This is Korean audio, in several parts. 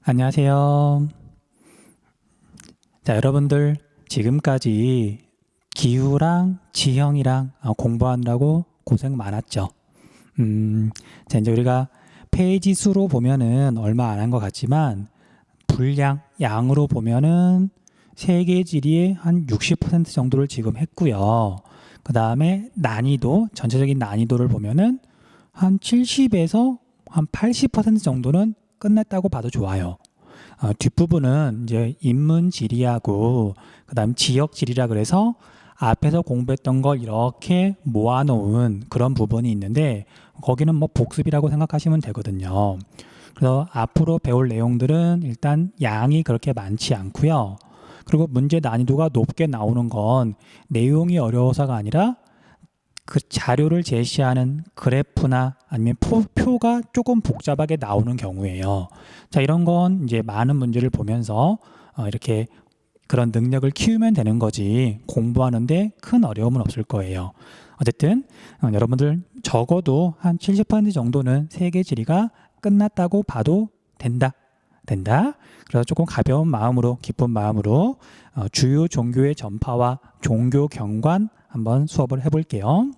안녕하세요. 자, 여러분들 지금까지 기후랑 지형이랑 공부하느라고 고생 많았죠. 자, 이제 우리가 페이지 수로 보면은 얼마 안 한 것 같지만 분량, 양으로 보면은 세계 지리의 한 60% 정도를 지금 했고요. 그 다음에 난이도, 전체적인 난이도를 보면은 한 70에서 한 80% 정도는 끝냈다고 봐도 좋아요. 뒷부분은 이제 인문 지리하고 그다음 지역 지리라 그래서 앞에서 공부했던 걸 이렇게 모아놓은 그런 부분이 있는데 거기는 뭐 복습이라고 생각하시면 되거든요. 그래서 앞으로 배울 내용들은 일단 양이 그렇게 많지 않고요. 그리고 문제 난이도가 높게 나오는 건 내용이 어려워서가 아니라 그 자료를 제시하는 그래프나 아니면 표가 조금 복잡하게 나오는 경우에요. 자, 이런 건 이제 많은 문제를 보면서 이렇게 그런 능력을 키우면 되는 거지 공부하는데 큰 어려움은 없을 거예요. 어쨌든 여러분들 적어도 한 70% 정도는 세계 지리가 끝났다고 봐도 된다. 그래서 조금 가벼운 마음으로 기쁜 마음으로 주요 종교의 전파와 종교 경관 한번 수업을 해볼게요.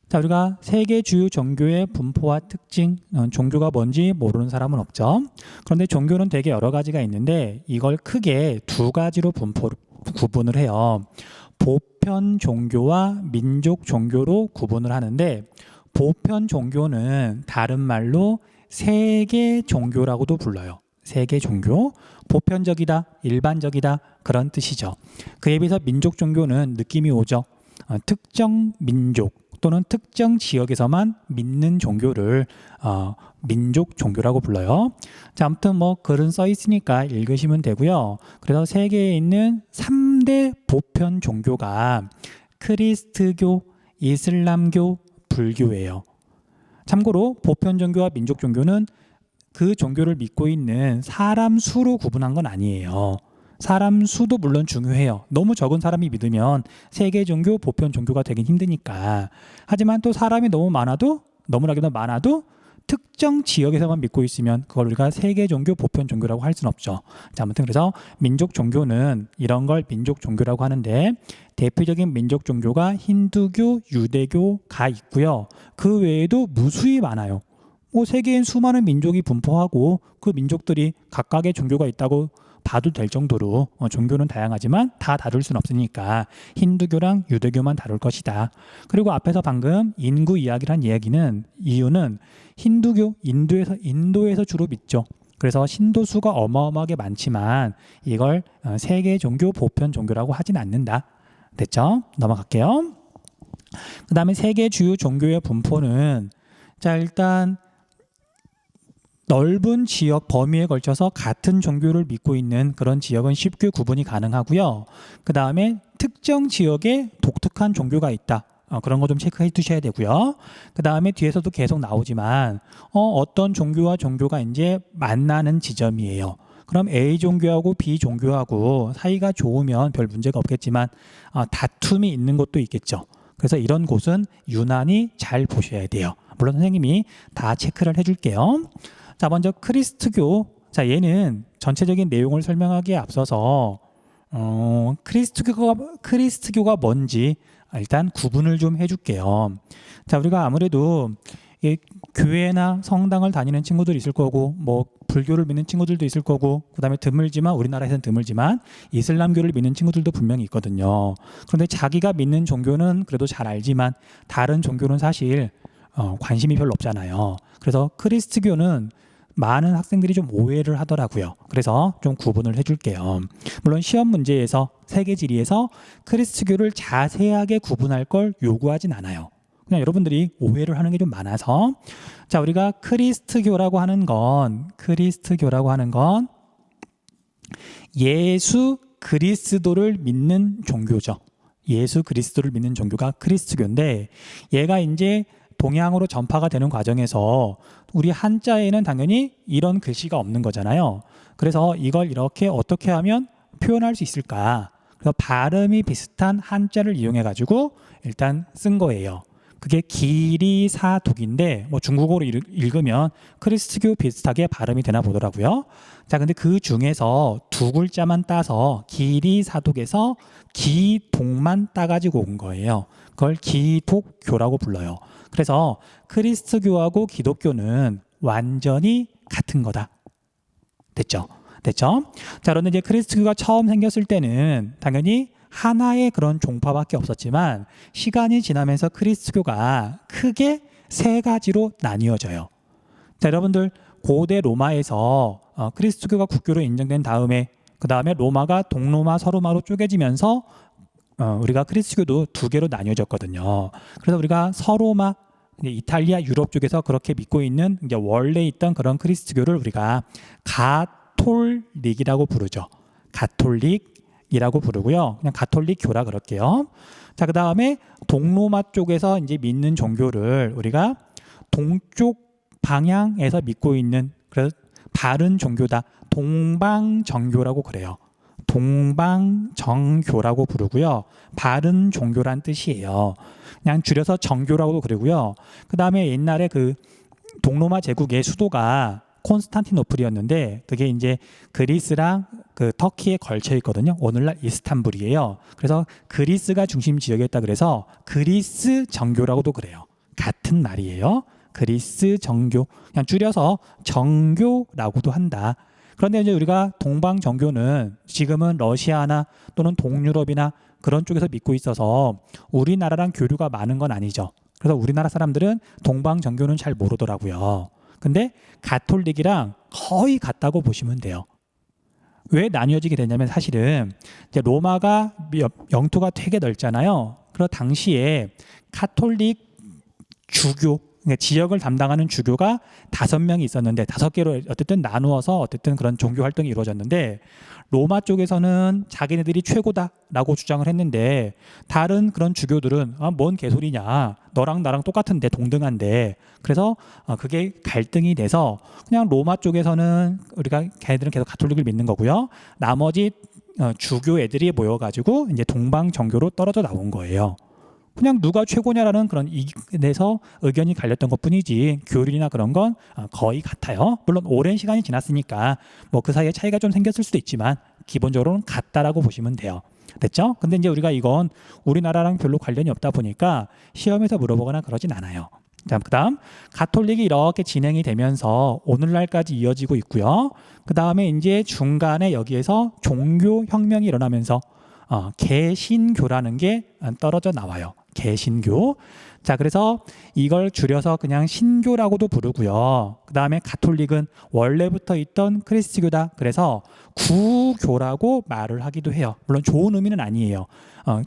자, 우리가 세계 주요 종교의 분포와 특징, 종교가 뭔지 모르는 사람은 없죠. 그런데 종교는 되게 여러 가지가 있는데 이걸 크게 두 가지로 구분을 해요. 보편 종교와 민족 종교로 구분을 하는데 보편 종교는 다른 말로 세계 종교라고도 불러요. 세계 종교, 보편적이다, 일반적이다 그런 뜻이죠. 그에 비해서 민족 종교는 느낌이 오죠. 특정 민족 또는 특정 지역에서만 믿는 종교를 민족 종교라고 불러요. 자, 아무튼 뭐 글은 써 있으니까 읽으시면 되고요. 그래서 세계에 있는 3대 보편 종교가 크리스트교, 이슬람교, 불교예요. 참고로 보편 종교와 민족 종교는 그 종교를 믿고 있는 사람 수로 구분한 건 아니에요. 사람 수도 물론 중요해요. 너무 적은 사람이 믿으면 세계 종교, 보편 종교가 되긴 힘드니까. 하지만 또 사람이 너무나도 많아도 특정 지역에서만 믿고 있으면 그걸 우리가 세계 종교, 보편 종교라고 할 수는 없죠. 자, 아무튼 그래서 민족 종교는 이런 걸 민족 종교라고 하는데 대표적인 민족 종교가 힌두교, 유대교가 있고요. 그 외에도 무수히 많아요. 세계엔 수많은 민족이 분포하고 그 민족들이 각각의 종교가 있다고 봐도 될 정도로 종교는 다양하지만 다 다룰 수는 없으니까 힌두교랑 유대교만 다룰 것이다. 그리고 앞에서 방금 인구 이야기를 한 이유는 힌두교, 인도에서 주로 믿죠. 그래서 신도 수가 어마어마하게 많지만 이걸 세계 종교, 보편 종교라고 하진 않는다. 됐죠? 넘어갈게요. 그 다음에 세계 주요 종교의 분포는 자, 일단 넓은 지역 범위에 걸쳐서 같은 종교를 믿고 있는 그런 지역은 쉽게 구분이 가능하고요. 그 다음에 특정 지역에 독특한 종교가 있다. 그런 거 좀 체크해 두셔야 되고요. 그 다음에 뒤에서도 계속 나오지만 어떤 종교와 종교가 이제 만나는 지점이에요. 그럼 A 종교하고 B 종교하고 사이가 좋으면 별 문제가 없겠지만 다툼이 있는 곳도 있겠죠. 그래서 이런 곳은 유난히 잘 보셔야 돼요. 물론 선생님이 다 체크를 해줄게요. 자, 먼저 크리스트교. 자, 얘는 전체적인 내용을 설명하기에 앞서서 크리스트교가 뭔지 일단 구분을 좀 해줄게요. 자, 우리가 아무래도 교회나 성당을 다니는 친구들이 있을 거고 뭐 불교를 믿는 친구들도 있을 거고 그다음에 우리나라에서는 드물지만 이슬람교를 믿는 친구들도 분명히 있거든요. 그런데 자기가 믿는 종교는 그래도 잘 알지만 다른 종교는 사실 관심이 별로 없잖아요. 그래서 크리스트교는 많은 학생들이 좀 오해를 하더라고요. 그래서 좀 구분을 해줄게요. 물론 시험 문제에서 세계지리에서 크리스트교를 자세하게 구분할 걸 요구하진 않아요. 그냥 여러분들이 오해를 하는 게 좀 많아서 자, 우리가 크리스트교라고 하는 건 예수 그리스도를 믿는 종교죠. 예수 그리스도를 믿는 종교가 크리스트교인데 얘가 이제 동양으로 전파가 되는 과정에서 우리 한자에는 당연히 이런 글씨가 없는 거잖아요. 그래서 이걸 이렇게 어떻게 하면 표현할 수 있을까? 그래서 발음이 비슷한 한자를 이용해 가지고 일단 쓴 거예요. 그게 기리사독인데 뭐 중국어로 읽으면 크리스트교 비슷하게 발음이 되나 보더라고요. 자, 근데 그 중에서 두 글자만 따서 기리사독에서 기독만 따가지고 온 거예요. 그걸 기독교라고 불러요. 그래서 크리스트교하고 기독교는 완전히 같은 거다. 됐죠? 됐죠? 자, 그런데 이제 크리스트교가 처음 생겼을 때는 당연히 하나의 그런 종파밖에 없었지만 시간이 지나면서 크리스트교가 크게 세 가지로 나뉘어져요. 자, 여러분들 고대 로마에서 크리스트교가 국교로 인정된 다음에 그 다음에 로마가 동로마, 서로마로 쪼개지면서 우리가 크리스트교도 두 개로 나뉘어졌거든요. 그래서 우리가 서로마, 이탈리아, 유럽 쪽에서 그렇게 믿고 있는 이제 원래 있던 그런 크리스트교를 우리가 가톨릭이라고 부르죠. 가톨릭이라고 부르고요. 그냥 가톨릭교라 그럴게요. 자, 그 다음에 동로마 쪽에서 이제 믿는 종교를 우리가 동쪽 방향에서 믿고 있는 그래서 바른 종교다. 동방정교라고 그래요. 동방정교라고 부르고요. 바른 종교란 뜻이에요. 그냥 줄여서 정교라고도 그러고요. 그 다음에 옛날에 그 동로마 제국의 수도가 콘스탄티노플이었는데 그게 이제 그리스랑 그 터키에 걸쳐 있거든요. 오늘날 이스탄불이에요. 그래서 그리스가 중심 지역이었다 그래서 그리스 정교라고도 그래요. 같은 말이에요. 그리스 정교. 그냥 줄여서 정교라고도 한다. 그런데 이제 우리가 동방 정교는 지금은 러시아나 또는 동유럽이나 그런 쪽에서 믿고 있어서 우리나라랑 교류가 많은 건 아니죠. 그래서 우리나라 사람들은 동방 정교는 잘 모르더라고요. 근데 가톨릭이랑 거의 같다고 보시면 돼요. 왜 나뉘어지게 되냐면 사실은 이제 로마가 영토가 되게 넓잖아요. 그래서 당시에 카톨릭 주교 그러니까 지역을 담당하는 주교가 5명이 있었는데 5개로 어쨌든 나누어서 어쨌든 그런 종교 활동이 이루어졌는데 로마 쪽에서는 자기네들이 최고다라고 주장을 했는데 다른 그런 주교들은 뭔 개소리냐 너랑 나랑 똑같은데 동등한데 그래서 그게 갈등이 돼서 그냥 로마 쪽에서는 우리가 걔네들은 계속 가톨릭을 믿는 거고요. 나머지 주교 애들이 모여가지고 이제 동방 정교로 떨어져 나온 거예요. 그냥 누가 최고냐라는 그런 이에서 의견이 갈렸던 것뿐이지 교리나 그런 건 거의 같아요. 물론 오랜 시간이 지났으니까 뭐 그 사이에 차이가 좀 생겼을 수도 있지만 기본적으로는 같다라고 보시면 돼요. 됐죠? 근데 이제 우리가 이건 우리나라랑 별로 관련이 없다 보니까 시험에서 물어보거나 그러진 않아요. 자, 그다음 가톨릭이 이렇게 진행이 되면서 오늘날까지 이어지고 있고요. 그다음에 이제 중간에 여기에서 종교 혁명이 일어나면서 개신교라는 게 떨어져 나와요. 개신교. 자, 그래서 이걸 줄여서 그냥 신교라고도 부르고요. 그 다음에 가톨릭은 원래부터 있던 크리스트교다. 그래서 구교라고 말을 하기도 해요. 물론 좋은 의미는 아니에요.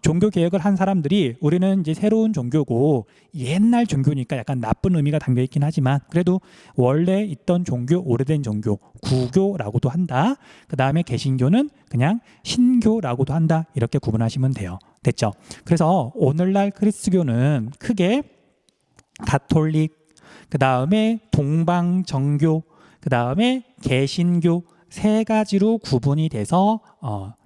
종교 개혁을 한 사람들이 우리는 이제 새로운 종교고 옛날 종교니까 약간 나쁜 의미가 담겨 있긴 하지만 그래도 원래 있던 종교, 오래된 종교, 구교라고도 한다. 그 다음에 개신교는 그냥 신교라고도 한다. 이렇게 구분하시면 돼요. 됐죠? 그래서 오늘날 크리스트교는 크게 가톨릭, 그 다음에 동방정교, 그 다음에 개신교 세 가지로 구분이 돼서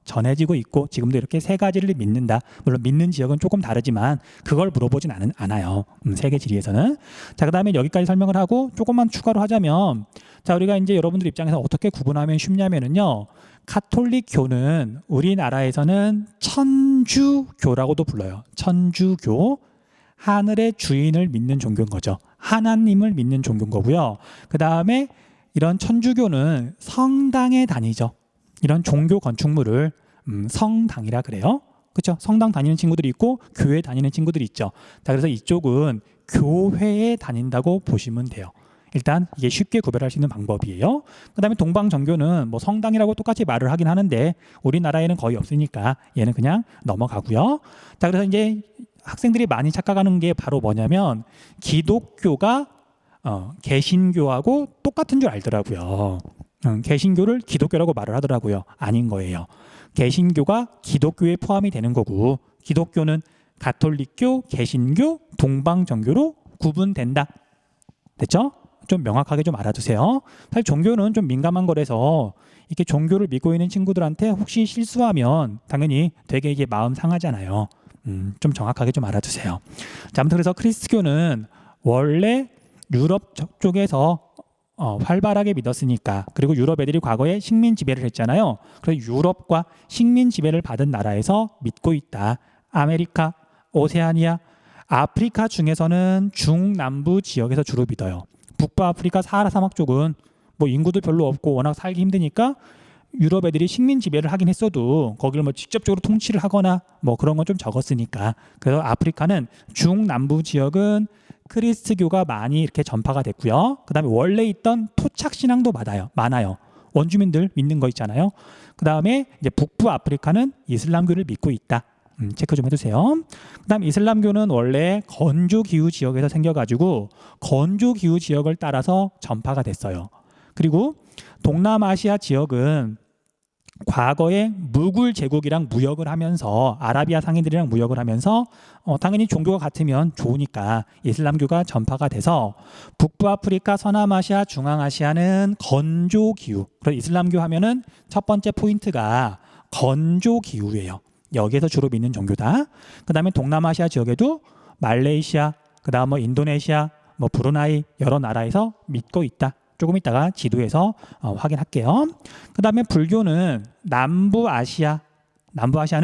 전해지고 있고 지금도 이렇게 세 가지를 믿는다. 물론 믿는 지역은 조금 다르지만 그걸 물어보진 않아요. 세계 지리에서는. 자, 그 다음에 여기까지 설명을 하고 조금만 추가로 하자면 자, 우리가 이제 여러분들 입장에서 어떻게 구분하면 쉽냐면은요. 가톨릭교는 우리나라에서는 천주교라고도 불러요. 천주교. 하늘의 주인을 믿는 종교인 거죠. 하나님을 믿는 종교인 거고요. 그 다음에 이런 천주교는 성당에 다니죠. 이런 종교 건축물을 성당이라 그래요. 그렇죠? 성당 다니는 친구들이 있고 교회 다니는 친구들이 있죠. 자, 그래서 이쪽은 교회에 다닌다고 보시면 돼요. 일단 이게 쉽게 구별할 수 있는 방법이에요. 그 다음에 동방정교는 뭐 성당이라고 똑같이 말을 하긴 하는데 우리나라에는 거의 없으니까 얘는 그냥 넘어가고요. 자, 그래서 이제 학생들이 많이 착각하는 게 바로 뭐냐면 기독교가 개신교하고 똑같은 줄 알더라고요. 개신교를 기독교라고 말을 하더라고요. 아닌 거예요. 개신교가 기독교에 포함이 되는 거고 기독교는 가톨릭교, 개신교, 동방정교로 구분된다. 됐죠? 좀 명확하게 좀 알아두세요. 사실 종교는 좀 민감한 거라서 이렇게 종교를 믿고 있는 친구들한테 혹시 실수하면 당연히 되게 이게 마음 상하잖아요. 좀 정확하게 좀 알아두세요. 자, 아무튼 그래서 크리스트교는 원래 유럽 쪽에서 활발하게 믿었으니까, 그리고 유럽 애들이 과거에 식민 지배를 했잖아요. 그래서 유럽과 식민 지배를 받은 나라에서 믿고 있다. 아메리카, 오세아니아, 아프리카 중에서는 중남부 지역에서 주로 믿어요. 북부 아프리카 사하라 사막 쪽은 뭐 인구도 별로 없고 워낙 살기 힘드니까 유럽 애들이 식민 지배를 하긴 했어도 거기를 뭐 직접적으로 통치를 하거나 뭐 그런 건 좀 적었으니까, 그래서 아프리카는 중남부 지역은 크리스트교가 많이 이렇게 전파가 됐고요. 그다음에 원래 있던 토착 신앙도 많아요. 원주민들 믿는 거 있잖아요. 그다음에 이제 북부 아프리카는 이슬람교를 믿고 있다. 체크 좀 해주세요. 그다음 이슬람교는 원래 건조 기후 지역에서 생겨가지고 건조 기후 지역을 따라서 전파가 됐어요. 그리고 동남아시아 지역은 과거에 무굴 제국이랑 무역을 하면서 아라비아 상인들이랑 무역을 하면서 당연히 종교가 같으면 좋으니까 이슬람교가 전파가 돼서 북부 아프리카, 서남아시아, 중앙아시아는 건조 기후. 그래서 이슬람교 하면은 첫 번째 포인트가 건조 기후예요. 여기에서 주로 믿는 종교다. 그다음에 동남아시아 지역에도 말레이시아, 그다음 뭐 인도네시아, 뭐 브루나이 여러 나라에서 믿고 있다. 조금 이따가 지도에서 확인할게요. 그다음에 불교는 남부아시아는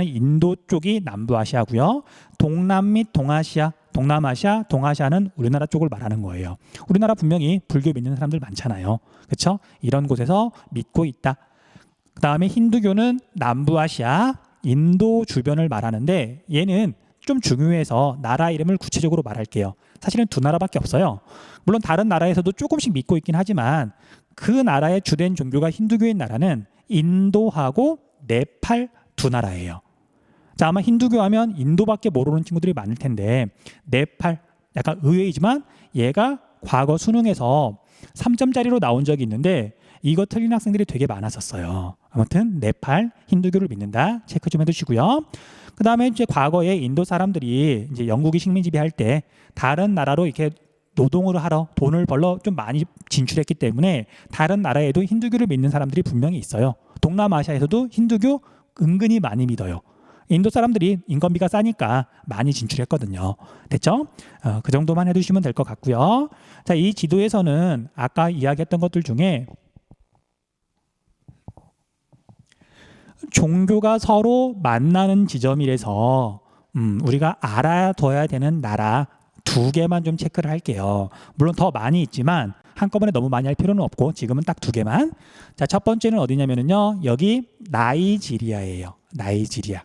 인도 쪽이 남부아시아고요. 동남 및 동아시아, 동아시아는 우리나라 쪽을 말하는 거예요. 우리나라 분명히 불교 믿는 사람들 많잖아요. 그렇죠? 이런 곳에서 믿고 있다. 그다음에 힌두교는 남부아시아, 인도 주변을 말하는데 얘는 좀 중요해서 나라 이름을 구체적으로 말할게요. 사실은 두 나라밖에 없어요. 물론 다른 나라에서도 조금씩 믿고 있긴 하지만 그 나라의 주된 종교가 힌두교인 나라는 인도하고 네팔 두 나라예요. 자, 아마 힌두교 하면 인도밖에 모르는 친구들이 많을 텐데 네팔, 약간 의외이지만 얘가 과거 수능에서 3점짜리로 나온 적이 있는데 이거 틀린 학생들이 되게 많았었어요. 아무튼 네팔 힌두교를 믿는다. 체크 좀 해두시고요. 그 다음에 이제 과거에 인도 사람들이 이제 영국이 식민 지배할 때 다른 나라로 이렇게 노동을 하러 돈을 벌러 좀 많이 진출했기 때문에 다른 나라에도 힌두교를 믿는 사람들이 분명히 있어요. 동남아시아에서도 힌두교 은근히 많이 믿어요. 인도 사람들이 인건비가 싸니까 많이 진출했거든요. 됐죠? 그 정도만 해두시면 될 것 같고요. 자, 이 지도에서는 아까 이야기했던 것들 중에 종교가 서로 만나는 지점이라서 우리가 알아둬야 되는 나라 두 개만 좀 체크를 할게요. 물론 더 많이 있지만 한꺼번에 너무 많이 할 필요는 없고 지금은 딱 두 개만. 자, 첫 번째는 어디냐면요. 여기 나이지리아예요. 나이지리아.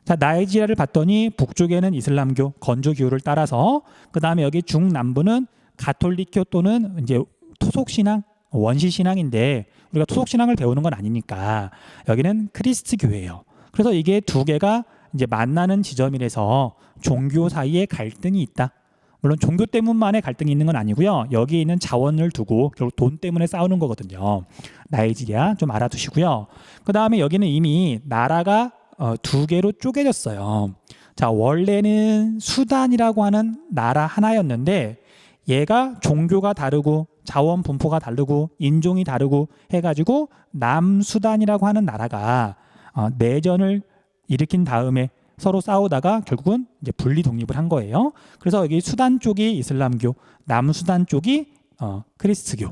자, 나이지리아를 봤더니 북쪽에는 이슬람교 건조 기후를 따라서, 그 다음에 여기 중남부는 가톨릭교 또는 이제 토속신앙, 원시신앙인데 우리가 토속신앙을 배우는 건 아니니까 여기는 크리스트교예요. 그래서 이게 두 개가 이제 만나는 지점이라서 종교 사이에 갈등이 있다. 물론 종교 때문만의 갈등이 있는 건 아니고요. 여기 있는 자원을 두고 결국 돈 때문에 싸우는 거거든요. 나이지리아 좀 알아두시고요. 그 다음에 여기는 이미 나라가 두 개로 쪼개졌어요. 자, 원래는 수단이라고 하는 나라 하나였는데 얘가 종교가 다르고 자원 분포가 다르고 인종이 다르고 해가지고 남수단이라고 하는 나라가 내전을 일으킨 다음에 서로 싸우다가 결국은 이제 분리 독립을 한 거예요. 그래서 여기 수단 쪽이 이슬람교, 남수단 쪽이 크리스트교.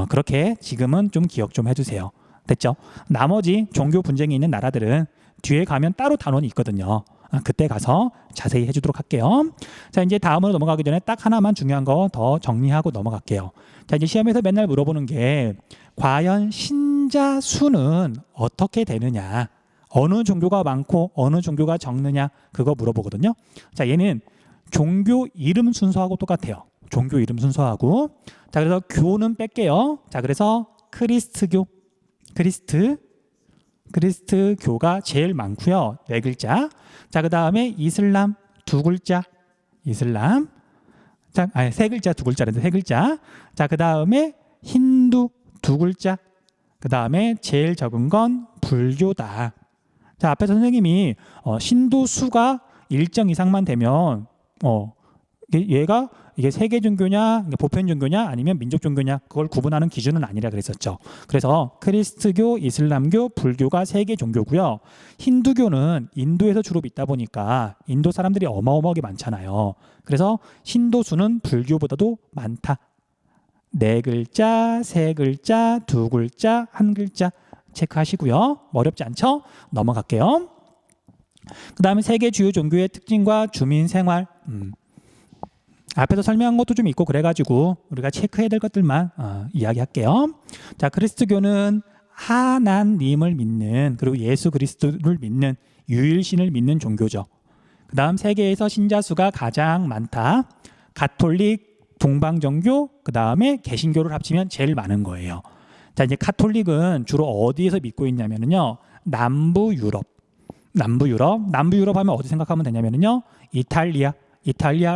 그렇게 지금은 좀 기억 좀 해주세요. 됐죠? 나머지 종교 분쟁이 있는 나라들은 뒤에 가면 따로 단원이 있거든요. 그때 가서 자세히 해주도록 할게요. 자, 이제 다음으로 넘어가기 전에 딱 하나만 중요한 거 더 정리하고 넘어갈게요. 자, 이제 시험에서 맨날 물어보는 게 과연 신자 수는 어떻게 되느냐, 어느 종교가 많고 어느 종교가 적느냐, 그거 물어보거든요. 자, 얘는 종교 이름 순서하고 똑같아요. 종교 이름 순서하고. 자, 그래서 교는 뺄게요. 자, 그래서 크리스트교, 크리스트교가 제일 많고요. 4글자. 자, 그 다음에 이슬람 2글자, 이슬람. 자, 아니 3글자 2글자인데 3글자. 자, 그 다음에 힌두 2글자. 그 다음에 제일 적은 건 불교다. 자, 앞에서 선생님이 신도 수가 일정 이상만 되면 얘가 이게 세계 종교냐, 보편 종교냐, 아니면 민족 종교냐, 그걸 구분하는 기준은 아니라 그랬었죠. 그래서 크리스트교, 이슬람교, 불교가 세계 종교고요. 힌두교는 인도에서 주로 있다 보니까 인도 사람들이 어마어마하게 많잖아요. 그래서 신도수는 불교보다도 많다. 4글자, 3글자, 2글자, 1글자 체크하시고요. 어렵지 않죠? 넘어갈게요. 그 다음에 세계 주요 종교의 특징과 주민 생활. 앞에서 설명한 것도 좀 있고 그래가지고 우리가 체크해야 될 것들만 이야기할게요. 자, 그리스도교는 하나님을 믿는, 그리고 예수 그리스도를 믿는, 유일신을 믿는 종교죠. 그 다음 세계에서 신자 수가 가장 많다. 가톨릭, 동방정교, 그 다음에 개신교를 합치면 제일 많은 거예요. 자, 이제 가톨릭은 주로 어디에서 믿고 있냐면요, 남부 유럽 하면 어디 생각하면 되냐면요, 이탈리아,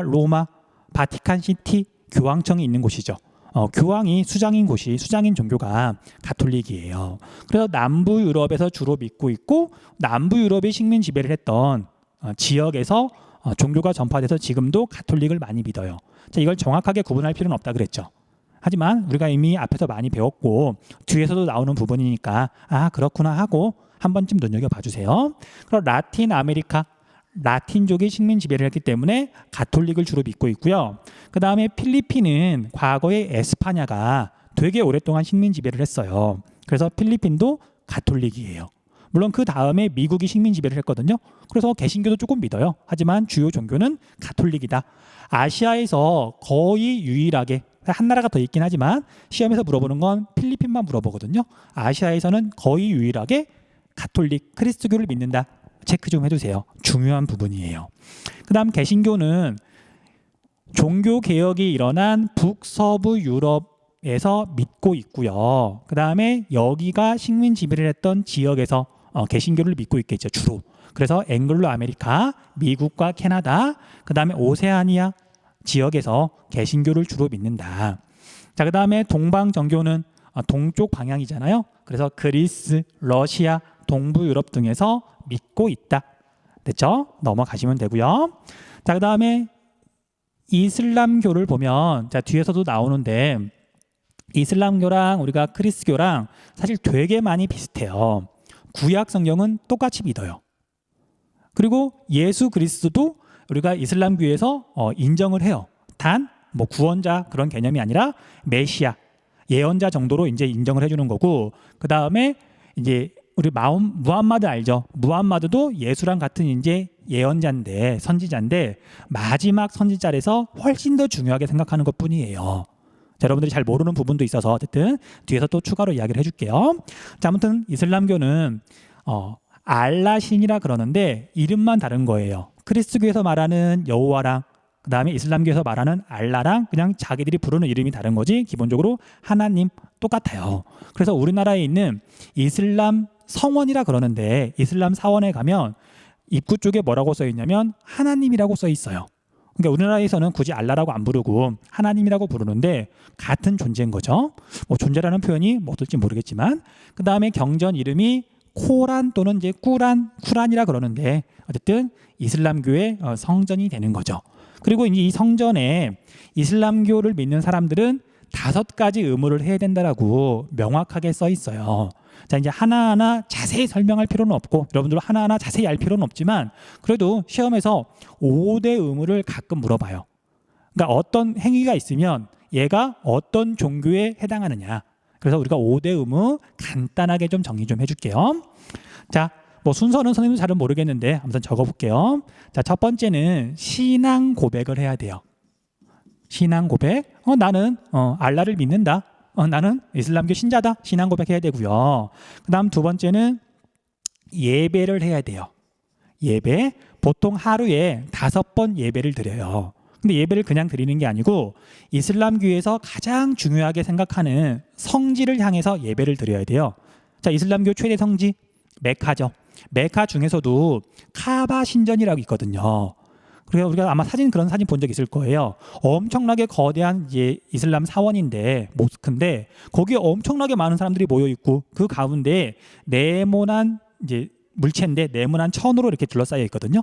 로마, 바티칸시티, 교황청이 있는 곳이죠. 교황이 수장인 곳이, 수장인 종교가 가톨릭이에요. 그래서 남부 유럽에서 주로 믿고 있고, 남부 유럽이 식민 지배를 했던 지역에서 종교가 전파돼서 지금도 가톨릭을 많이 믿어요. 자, 이걸 정확하게 구분할 필요는 없다 그랬죠. 하지만 우리가 이미 앞에서 많이 배웠고 뒤에서도 나오는 부분이니까 그렇구나 하고 한 번쯤 눈여겨봐 주세요. 그럼 라틴 아메리카, 라틴족이 식민 지배를 했기 때문에 가톨릭을 주로 믿고 있고요. 그 다음에 필리핀은 과거에 에스파냐가 되게 오랫동안 식민 지배를 했어요. 그래서 필리핀도 가톨릭이에요. 물론 그 다음에 미국이 식민 지배를 했거든요. 그래서 개신교도 조금 믿어요. 하지만 주요 종교는 가톨릭이다. 아시아에서 거의 유일하게, 한 나라가 더 있긴 하지만 시험에서 물어보는 건 필리핀만 물어보거든요. 아시아에서는 거의 유일하게 가톨릭, 크리스트교를 믿는다. 체크 좀 해주세요. 중요한 부분이에요. 그 다음 개신교는 종교 개혁이 일어난 북서부 유럽에서 믿고 있고요. 그 다음에 여기가 식민 지배를 했던 지역에서 개신교를 믿고 있겠죠, 주로. 그래서 앵글로 아메리카, 미국과 캐나다, 그 다음에 오세아니아 지역에서 개신교를 주로 믿는다. 자, 그 다음에 동방정교는 동쪽 방향이잖아요. 그래서 그리스, 러시아, 동부 유럽 등에서 믿고 있다. 됐죠? 넘어가시면 되고요. 자, 그 다음에 이슬람교를 보면, 자, 뒤에서도 나오는데 이슬람교랑 우리가 크리스교랑 사실 되게 많이 비슷해요. 구약 성경은 똑같이 믿어요. 그리고 예수 그리스도도 우리가 이슬람교에서 인정을 해요. 단 뭐 구원자 그런 개념이 아니라 메시아, 예언자 정도로 이제 인정을 해주는 거고, 그 다음에 이제 우리 무함마드 알죠? 무함마드도 예수랑 같은 이제 예언자인데, 선지자인데 마지막 선지자에서 훨씬 더 중요하게 생각하는 것뿐이에요. 자, 여러분들이 잘 모르는 부분도 있어서 어쨌든 뒤에서 또 추가로 이야기를 해줄게요. 자, 아무튼 이슬람교는 알라 신이라 그러는데 이름만 다른 거예요. 크리스트교에서 말하는 여호와랑 그 다음에 이슬람교에서 말하는 알라랑 그냥 자기들이 부르는 이름이 다른 거지 기본적으로 하나님 똑같아요. 그래서 우리나라에 있는 이슬람 성원이라 그러는데 이슬람 사원에 가면 입구 쪽에 뭐라고 써 있냐면 하나님이라고 써 있어요. 그러니까 우리나라에서는 굳이 알라라고 안 부르고 하나님이라고 부르는데 같은 존재인 거죠. 뭐 존재라는 표현이 뭐 어떨지 모르겠지만, 그 다음에 경전 이름이 코란 또는 이제 쿠란이라 그러는데 어쨌든 이슬람교의 성전이 되는 거죠. 그리고 이제 이 성전에 이슬람교를 믿는 사람들은 5가지 의무를 해야 된다라고 명확하게 써 있어요. 자, 이제 하나하나 자세히 설명할 필요는 없고 여러분들 하나하나 자세히 알 필요는 없지만 그래도 시험에서 5대 의무를 가끔 물어봐요. 그러니까 어떤 행위가 있으면 얘가 어떤 종교에 해당하느냐. 그래서 우리가 5대 의무 간단하게 좀 정리 좀 해줄게요. 자, 뭐 순서는 선생님도 잘은 모르겠는데 아무튼 적어볼게요. 자, 첫 번째는 신앙 고백을 해야 돼요. 신앙 고백. 나는 알라를 믿는다. 나는 이슬람교 신자다. 신앙 고백해야 되고요. 그 다음 두 번째는 예배를 해야 돼요. 예배. 보통 하루에 5번 예배를 드려요. 근데 예배를 그냥 드리는 게 아니고 이슬람교에서 가장 중요하게 생각하는 성지를 향해서 예배를 드려야 돼요. 자, 이슬람교 최대 성지 메카죠. 메카 중에서도 카바 신전이라고 있거든요. 그래서 우리가 아마 그런 사진 본 적 있을 거예요. 엄청나게 거대한 이제 이슬람 사원인데, 모스크인데 거기에 엄청나게 많은 사람들이 모여 있고 그 가운데 네모난 이제 물체인데 네모난 천으로 이렇게 둘러싸여 있거든요.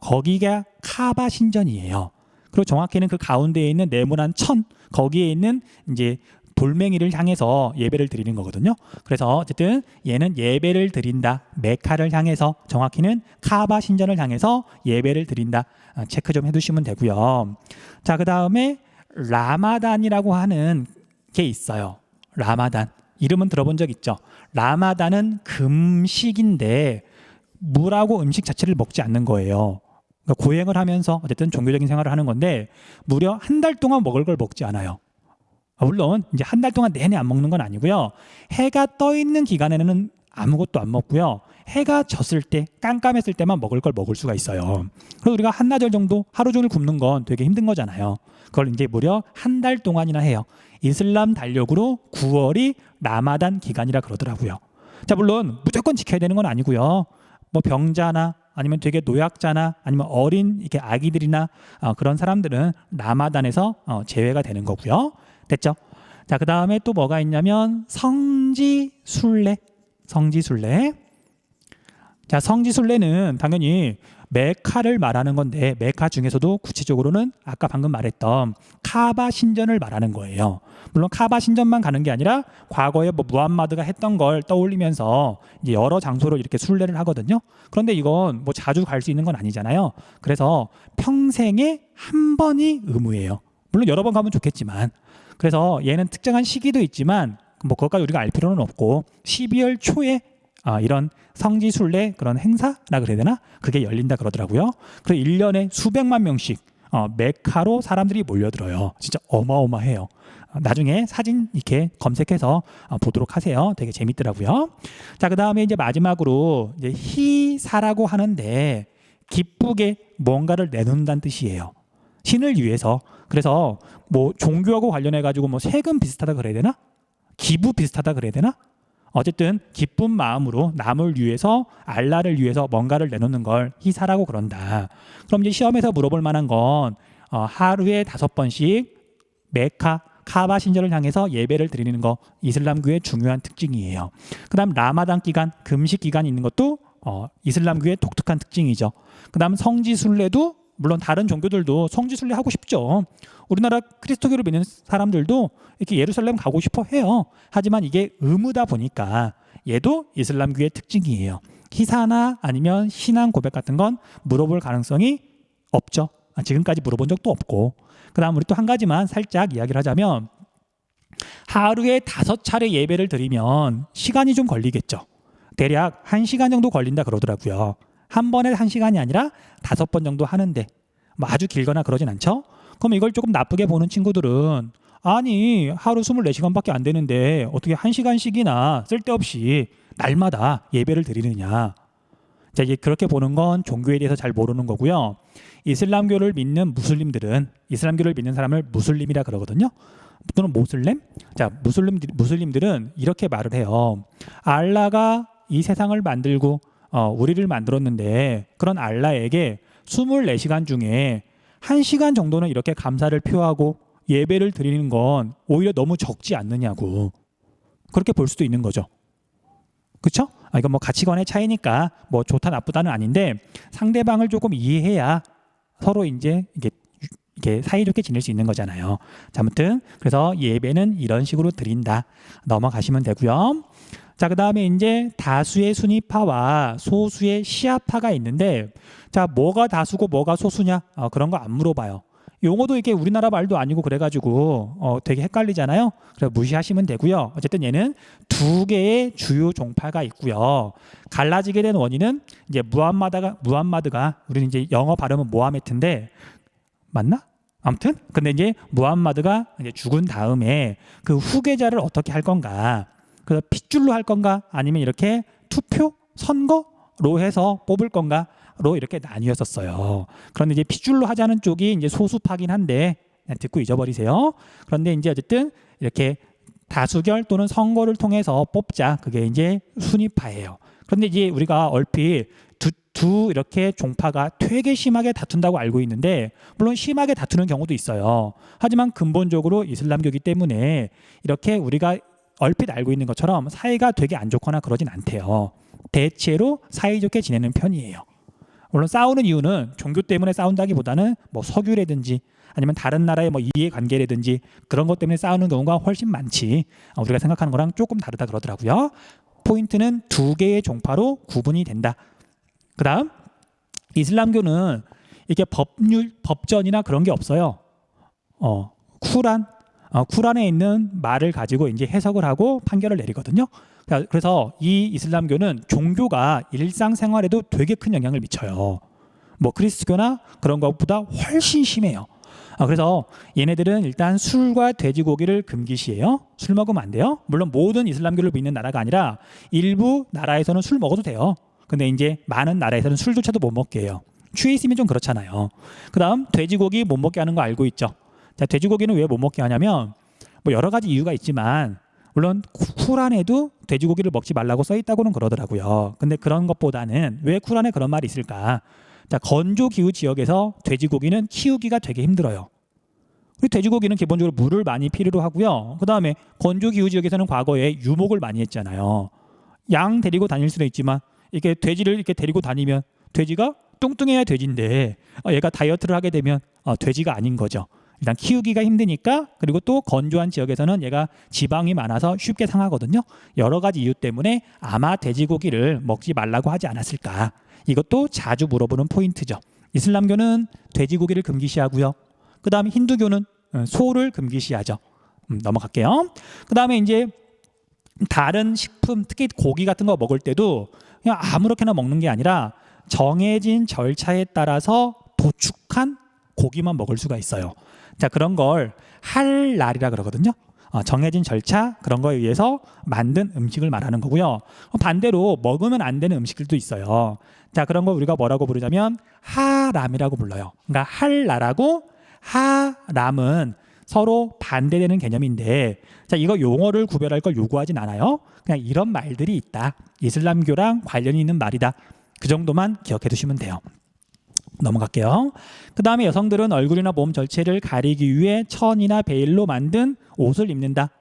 거기가 카바 신전이에요. 그리고 정확히는 그 가운데에 있는 네모난 천, 거기에 있는 이제 돌멩이를 향해서 예배를 드리는 거거든요. 그래서 어쨌든 얘는 예배를 드린다. 메카를 향해서, 정확히는 카바 신전을 향해서 예배를 드린다. 체크 좀 해두시면 되고요. 자, 그 다음에 라마단이라고 하는 게 있어요. 라마단. 이름은 들어본 적 있죠? 라마단은 금식인데 물하고 음식 자체를 먹지 않는 거예요. 그러니까 고행을 하면서 어쨌든 종교적인 생활을 하는 건데 무려 한 달 동안 먹을 걸 먹지 않아요. 물론 이제 한 달 동안 내내 안 먹는 건 아니고요. 해가 떠 있는 기간에는 아무것도 안 먹고요. 해가 졌을 때, 깜깜했을 때만 먹을 걸 먹을 수가 있어요. 그래서 우리가 한나절 정도 하루 종일 굶는 건 되게 힘든 거잖아요. 그걸 이제 무려 한 달 동안이나 해요. 이슬람 달력으로 9월이 라마단 기간이라 그러더라고요. 자, 물론 무조건 지켜야 되는 건 아니고요. 뭐 병자나 아니면 되게 노약자나 아니면 어린 이렇게 아기들이나 그런 사람들은 라마단에서 제외가 되는 거고요. 됐죠? 자, 그 다음에 또 뭐가 있냐면 성지순례. 성지순례. 자, 성지순례는 당연히 메카를 말하는 건데 메카 중에서도 구체적으로는 아까 방금 말했던 카바 신전을 말하는 거예요. 물론 카바 신전만 가는 게 아니라 과거에 뭐 무함마드가 했던 걸 떠올리면서 이제 여러 장소로 이렇게 순례를 하거든요. 그런데 이건 뭐 자주 갈 수 있는 건 아니잖아요. 그래서 평생에 한 번이 의무예요. 물론 여러 번 가면 좋겠지만, 그래서 얘는 특정한 시기도 있지만 뭐 그것까지 우리가 알 필요는 없고 12월 초에 이런 성지순례 그런 행사라 그래야 되나? 그게 열린다 그러더라고요. 그래서 1년에 수백만 명씩 메카로 사람들이 몰려들어요. 진짜 어마어마해요. 나중에 사진 이렇게 검색해서 보도록 하세요. 되게 재밌더라고요. 자, 그 다음에 이제 마지막으로 이제 희사라고 하는데 기쁘게 뭔가를 내놓는다는 뜻이에요. 신을 위해서. 그래서 뭐 종교하고 관련해 가지고 뭐 세금 비슷하다 그래야 되나? 기부 비슷하다 그래야 되나? 어쨌든 기쁜 마음으로 남을 위해서, 알라를 위해서 뭔가를 내놓는 걸 희사라고 그런다. 그럼 이제 시험에서 물어볼 만한 건 하루에 5번씩 메카 카바 신전을 향해서 예배를 드리는 거, 이슬람교의 중요한 특징이에요. 그다음 라마단 기간, 금식 기간이 있는 것도 이슬람교의 독특한 특징이죠. 그다음 성지순례도 물론 다른 종교들도 성지순례 하고 싶죠. 우리나라 그리스도교를 믿는 사람들도 이렇게 예루살렘 가고 싶어 해요. 하지만 이게 의무다 보니까 얘도 이슬람교의 특징이에요. 희사나 아니면 신앙 고백 같은 건 물어볼 가능성이 없죠. 지금까지 물어본 적도 없고. 그 다음 우리 또 한 가지만 살짝 이야기를 하자면 하루에 5차례 예배를 드리면 시간이 좀 걸리겠죠. 대략 1시간 정도 걸린다 그러더라고요. 한 번에 1시간이 아니라 5번 정도 하는데 뭐 아주 길거나 그러진 않죠. 그럼 이걸 조금 나쁘게 보는 친구들은 아니 하루 24시간밖에 안 되는데 어떻게 1시간씩이나 쓸데없이 날마다 예배를 드리느냐. 자, 이제 그렇게 보는 건 종교에 대해서 잘 모르는 거고요. 이슬람교를 믿는 무슬림들은 이슬람교를 믿는 사람을 무슬림이라 그러거든요. 또는 모슬렘? 자, 무슬림들은 이렇게 말을 해요. 알라가 이 세상을 만들고 우리를 만들었는데 그런 알라에게 24시간 중에 1시간 정도는 이렇게 감사를 표하고 예배를 드리는 건 오히려 너무 적지 않느냐고. 그렇게 볼 수도 있는 거죠. 그렇죠? 이건 뭐 가치관의 차이니까 뭐 좋다 나쁘다는 아닌데 상대방을 조금 이해해야 서로 이제 이게 사이좋게 지낼 수 있는 거잖아요. 자, 아무튼 그래서 예배는 이런 식으로 드린다. 넘어가시면 되고요. 자, 그 다음에 이제 다수의 수니파와 소수의 시아파가 있는데, 자, 뭐가 다수고 뭐가 소수냐? 그런 거 안 물어봐요. 용어도 이게 우리나라 말도 아니고 그래가지고 되게 헷갈리잖아요. 그래서 무시하시면 되고요. 어쨌든 얘는 2개의 주요 종파가 있고요. 갈라지게 된 원인은 이제 무함마드가 우리는 이제 영어 발음은 모하메트인데 맞나? 아무튼 근데 이제 무함마드가 이제 죽은 다음에 그 후계자를 어떻게 할 건가? 그래서 핏줄로 할 건가? 아니면 이렇게 투표 선거로 해서 뽑을 건가? 로 이렇게 나뉘었었어요. 그런데 이제 핏줄로 하자는 쪽이 이제 소수파긴 한데 그냥 듣고 잊어버리세요. 그런데 이제 어쨌든 이렇게 다수결 또는 선거를 통해서 뽑자. 그게 이제 순위파예요. 그런데 이제 우리가 얼핏 두 이렇게 종파가 되게 심하게 다툰다고 알고 있는데 물론 심하게 다투는 경우도 있어요. 하지만 근본적으로 이슬람교이기 때문에 이렇게 우리가 얼핏 알고 있는 것처럼 사이가 되게 안 좋거나 그러진 않대요. 대체로 사이좋게 지내는 편이에요. 물론 싸우는 이유는 종교 때문에 싸운다기보다는 뭐 석유라든지 아니면 다른 나라의 뭐 이해관계라든지 그런 것 때문에 싸우는 경우가 훨씬 많지. 우리가 생각하는 거랑 조금 다르다 그러더라고요. 포인트는 두 개의 종파로 구분이 된다. 그 다음 이슬람교는 이게 법전이나 그런 게 없어요. 쿠란에 있는 말을 가지고 이제 해석을 하고 판결을 내리거든요. 그래서 이 이슬람교는 종교가 일상생활에도 되게 큰 영향을 미쳐요. 뭐 그리스도교나 그런 것보다 훨씬 심해요. 그래서 얘네들은 일단 술과 돼지고기를 금기시해요. 술 먹으면 안 돼요. 물론 모든 이슬람교를 믿는 나라가 아니라 일부 나라에서는 술 먹어도 돼요. 근데 이제 많은 나라에서는 술조차도 못 먹게 해요. 취해 있으면 좀 그렇잖아요. 그 다음 돼지고기 못 먹게 하는 거 알고 있죠. 자, 돼지고기는 왜 못 먹게 하냐면 뭐 여러 가지 이유가 있지만 물론 쿠란에도 돼지고기를 먹지 말라고 써 있다고는 그러더라고요. 근데 그런 것보다는 왜 쿠란에 그런 말이 있을까? 자, 건조 기후 지역에서 돼지고기는 키우기가 되게 힘들어요. 돼지고기는 기본적으로 물을 많이 필요로 하고요. 그 다음에 건조 기후 지역에서는 과거에 유목을 많이 했잖아요. 양 데리고 다닐 수는 있지만 이렇게 돼지를 이렇게 데리고 다니면 돼지가 뚱뚱해야 돼지인데 얘가 다이어트를 하게 되면 돼지가 아닌 거죠. 일단 키우기가 힘드니까. 그리고 또 건조한 지역에서는 얘가 지방이 많아서 쉽게 상하거든요. 여러 가지 이유 때문에 아마 돼지고기를 먹지 말라고 하지 않았을까. 이것도 자주 물어보는 포인트죠. 이슬람교는 돼지고기를 금기시하고요. 그 다음에 힌두교는 소를 금기시하죠. 넘어갈게요. 그 다음에 이제 다른 식품, 특히 고기 같은 거 먹을 때도 그냥 아무렇게나 먹는 게 아니라 정해진 절차에 따라서 도축한 고기만 먹을 수가 있어요. 자, 그런 걸 할랄이라 그러거든요. 정해진 절차 그런 거에 의해서 만든 음식을 말하는 거고요. 반대로 먹으면 안 되는 음식들도 있어요. 자, 그런 걸 우리가 뭐라고 부르자면 하람이라고 불러요. 그러니까 할랄하고 하람은 서로 반대되는 개념인데, 자, 이거 용어를 구별할 걸 요구하진 않아요. 그냥 이런 말들이 있다. 이슬람교랑 관련이 있는 말이다. 그 정도만 기억해 두시면 돼요. 넘어갈게요. 그 다음에 여성들은 얼굴이나 몸 전체를 가리기 위해 천이나 베일로 만든 옷을 입는다.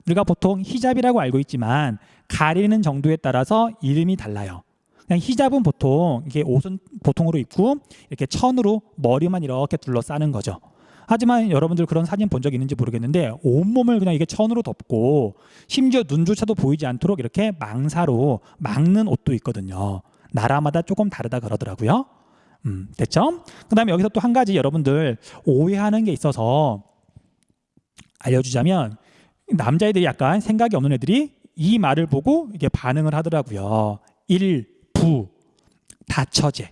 우리가 보통 히잡이라고 알고 있지만 가리는 정도에 따라서 이름이 달라요. 그냥 히잡은 보통 이게 옷은 보통으로 입고 이렇게 천으로 머리만 이렇게 둘러싸는 거죠. 하지만 여러분들 그런 사진 본 적 있는지 모르겠는데 온몸을 그냥 이게 천으로 덮고 심지어 눈조차도 보이지 않도록 이렇게 망사로 막는 옷도 있거든요. 나라마다 조금 다르다 그러더라고요. 됐죠? 그 다음에 여기서 또 한 가지 여러분들 오해하는 게 있어서 알려주자면, 남자애들이 약간 생각이 없는 애들이 이 말을 보고 이게 반응을 하더라고요. 일부 다처제.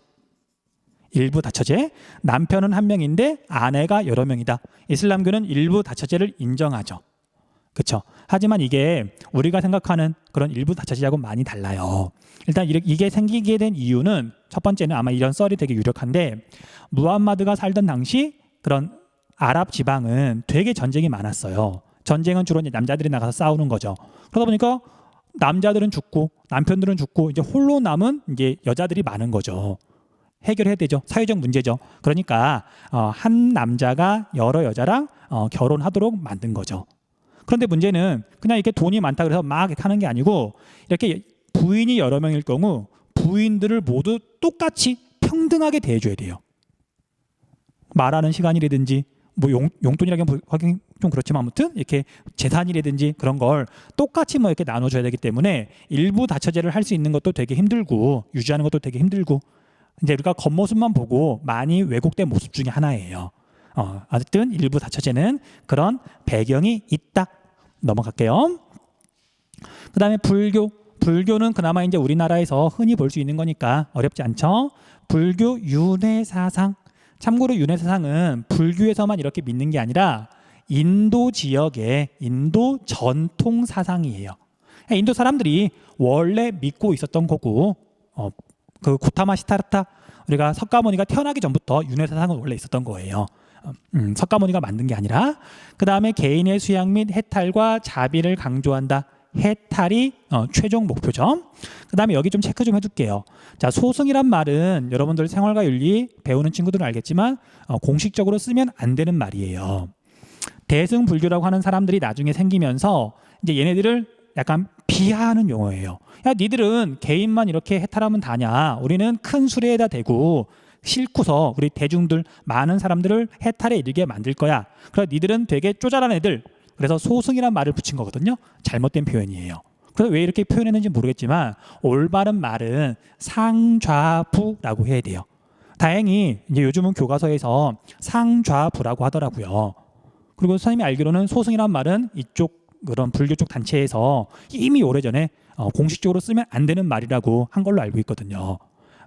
일부 다처제. 남편은 한 명인데 아내가 여러 명이다. 이슬람교는 일부 다처제를 인정하죠. 그렇죠? 하지만 이게 우리가 생각하는 그런 일부 다처제하고 많이 달라요. 일단 이게 생기게 된 이유는 첫 번째는 아마 이런 썰이 되게 유력한데, 무함마드가 살던 당시 그런 아랍 지방은 되게 전쟁이 많았어요. 전쟁은 주로 이제 남자들이 나가서 싸우는 거죠. 그러다 보니까 남자들은 죽고 남편들은 죽고 이제 홀로 남은 이제 여자들이 많은 거죠. 해결해야 되죠. 사회적 문제죠. 그러니까 한 남자가 여러 여자랑 결혼하도록 만든 거죠. 그런데 문제는 그냥 이렇게 돈이 많다 그래서 막 하는 게 아니고, 이렇게 부인이 여러 명일 경우 부인들을 모두 똑같이 평등하게 대해줘야 돼요. 말하는 시간이라든지 뭐 용돈이라기 하긴 좀 그렇지만 아무튼 이렇게 재산이라든지 그런 걸 똑같이 뭐 이렇게 나눠줘야 되기 때문에 일부 다처제를 할 수 있는 것도 되게 힘들고 유지하는 것도 되게 힘들고, 이제 우리가 겉모습만 보고 많이 왜곡된 모습 중에 하나예요. 어쨌든 일부 다처제는 그런 배경이 있다. 넘어갈게요. 그 다음에 불교는 그나마 이제 우리나라에서 흔히 볼 수 있는 거니까 어렵지 않죠. 불교 윤회사상. 참고로 윤회사상은 불교에서만 이렇게 믿는 게 아니라 인도 지역의 인도 전통 사상이에요. 인도 사람들이 원래 믿고 있었던 거고, 그 고타마 시타르타, 우리가 석가모니가 태어나기 전부터 윤회사상은 원래 있었던 거예요. 석가모니가 만든 게 아니라. 그 다음에 개인의 수양 및 해탈과 자비를 강조한다. 해탈이 최종 목표죠. 그 다음에 여기 좀 체크 좀 해둘게요. 자, 소승이란 말은 여러분들 생활과 윤리 배우는 친구들은 알겠지만 공식적으로 쓰면 안 되는 말이에요. 대승불교라고 하는 사람들이 나중에 생기면서 이제 얘네들을 약간 비하하는 용어예요. 야, 니들은 개인만 이렇게 해탈하면 다냐? 우리는 큰 수레에다 대고 싣고서 우리 대중들 많은 사람들을 해탈에 이르게 만들 거야. 그래서 니들은 되게 쪼잘한 애들. 그래서 소승이란 말을 붙인 거거든요. 잘못된 표현이에요. 그래서 왜 이렇게 표현했는지 모르겠지만 올바른 말은 상좌부라고 해야 돼요. 다행히 이제 요즘은 교과서에서 상좌부라고 하더라고요. 그리고 선생님이 알기로는 소승이란 말은 이쪽 그런 불교 쪽 단체에서 이미 오래전에 공식적으로 쓰면 안 되는 말이라고 한 걸로 알고 있거든요.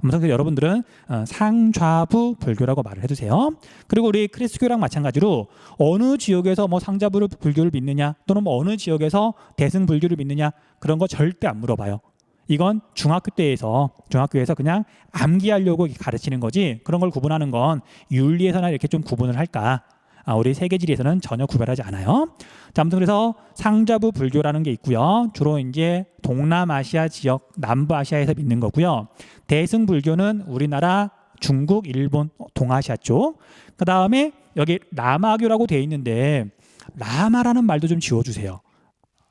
그래서 여러분들은 상좌부 불교라고 말을 해주세요. 그리고 우리 크리스교랑 마찬가지로 어느 지역에서 뭐 상좌부 불교를 믿느냐 또는 뭐 어느 지역에서 대승 불교를 믿느냐 그런 거 절대 안 물어봐요. 이건 중학교에서 그냥 암기하려고 가르치는 거지 그런 걸 구분하는 건 윤리에서나 이렇게 좀 구분을 할까. 우리 세계지리에서는 전혀 구별하지 않아요. 자, 아무튼 그래서 상좌부 불교라는 게 있고요. 주로 이제 동남아시아 지역, 남부아시아에서 믿는 거고요. 대승 불교는 우리나라, 중국, 일본, 동아시아 쪽. 그 다음에 여기 라마교라고 되어 있는데 라마라는 말도 좀 지워주세요.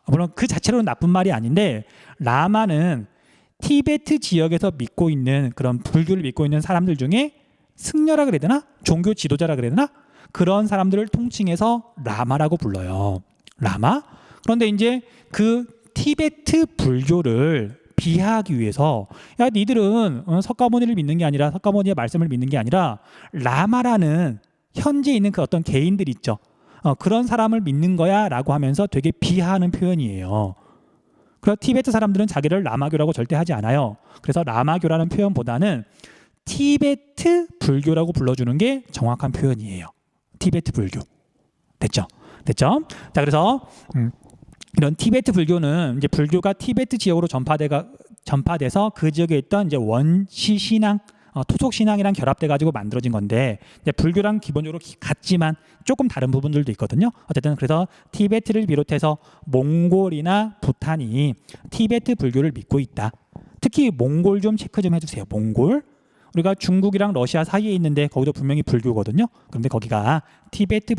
물론 그 자체로는 나쁜 말이 아닌데 라마는 티베트 지역에서 믿고 있는 그런 불교를 믿고 있는 사람들 중에 승려라 그래야 되나? 종교 지도자라 그래야 되나? 그런 사람들을 통칭해서 라마라고 불러요. 라마? 그런데 이제 그 티베트 불교를 비하하기 위해서 야 니들은 석가모니를 믿는 게 아니라 석가모니의 말씀을 믿는 게 아니라 라마라는 현재 있는 그 어떤 개인들 있죠. 그런 사람을 믿는 거야 라고 하면서 되게 비하하는 표현이에요. 그래서 티베트 사람들은 자기를 라마교라고 절대 하지 않아요. 그래서 라마교라는 표현보다는 티베트 불교라고 불러주는 게 정확한 표현이에요. 티베트 불교. 됐죠? 자, 그래서 이런 티베트 불교는 이제 불교가 티베트 지역으로 전파돼서 그 지역에 있던 이제 원시 신앙, 토속 신앙이랑 결합돼 가지고 만들어진 건데 이제 불교랑 기본적으로 같지만 조금 다른 부분들도 있거든요. 어쨌든 그래서 티베트를 비롯해서 몽골이나 부탄이 티베트 불교를 믿고 있다. 특히 몽골 좀 체크 좀 해주세요. 몽골. 우리가 중국이랑 러시아 사이에 있는데 거기도 분명히 불교거든요. 그런데 거기가 티베트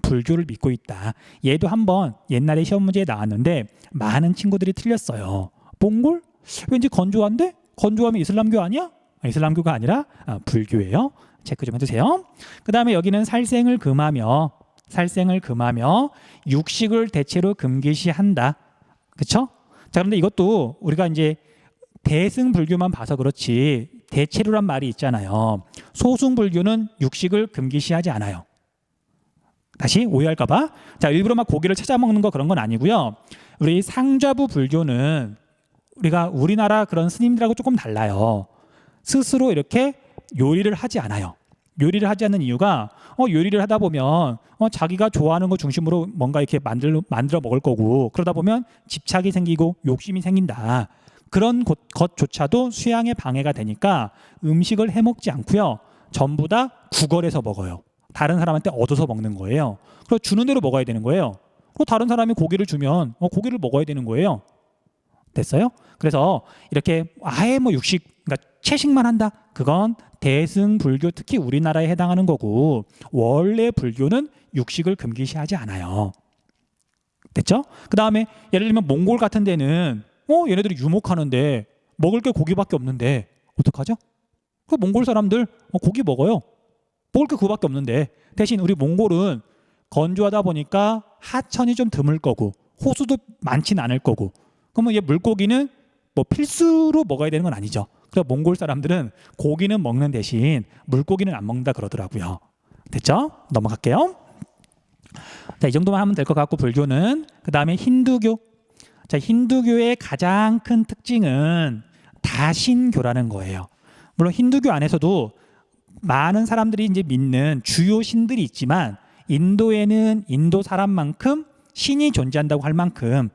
불교를 믿고 있다. 얘도 한번 옛날에 시험 문제에 나왔는데 많은 친구들이 틀렸어요. 몽골? 왠지 건조한데? 건조하면 이슬람교 아니야? 이슬람교가 아니라 불교예요. 체크 좀 해주세요. 그 다음에 여기는 살생을 금하며 육식을 대체로 금기시한다. 그렇죠? 자, 그런데 이것도 우리가 이제 대승 불교만 봐서 그렇지 대체로란 말이 있잖아요. 소승 불교는 육식을 금기시하지 않아요. 다시 오해할까봐. 자, 일부러 막 고기를 찾아 먹는 거 그런 건 아니고요. 우리 상좌부 불교는 우리가 우리나라 그런 스님들하고 조금 달라요. 스스로 이렇게 요리를 하지 않아요. 요리를 하지 않는 이유가 요리를 하다 보면 자기가 좋아하는 거 중심으로 뭔가 이렇게 만들어 먹을 거고 그러다 보면 집착이 생기고 욕심이 생긴다. 그런 것조차도 수양에 방해가 되니까 음식을 해먹지 않고요. 전부 다 구걸해서 먹어요. 다른 사람한테 얻어서 먹는 거예요. 그래서 주는 대로 먹어야 되는 거예요. 그리고 다른 사람이 고기를 주면 고기를 먹어야 되는 거예요. 됐어요? 그래서 이렇게 아예 뭐 육식, 그러니까 채식만 한다. 그건 대승 불교 특히 우리나라에 해당하는 거고 원래 불교는 육식을 금기시하지 않아요. 됐죠? 그 다음에 예를 들면 몽골 같은 데는 얘네들이 유목하는데 먹을 게 고기밖에 없는데 어떡하죠? 그 몽골 사람들 고기 먹어요. 먹을 게 그거밖에 없는데 대신 우리 몽골은 건조하다 보니까 하천이 좀 드물 거고 호수도 많지는 않을 거고 그러면 얘 물고기는 뭐 필수로 먹어야 되는 건 아니죠. 그래서 몽골 사람들은 고기는 먹는 대신 물고기는 안 먹는다 그러더라고요. 됐죠? 넘어갈게요. 자, 이 정도만 하면 될 것 같고 불교는 그 다음에 힌두교. 자, 힌두교의 가장 큰 특징은 다신교라는 거예요. 물론 힌두교 안에서도 많은 사람들이 이제 믿는 주요 신들이 있지만 인도에는 인도 사람만큼 신이 존재한다고 할 만큼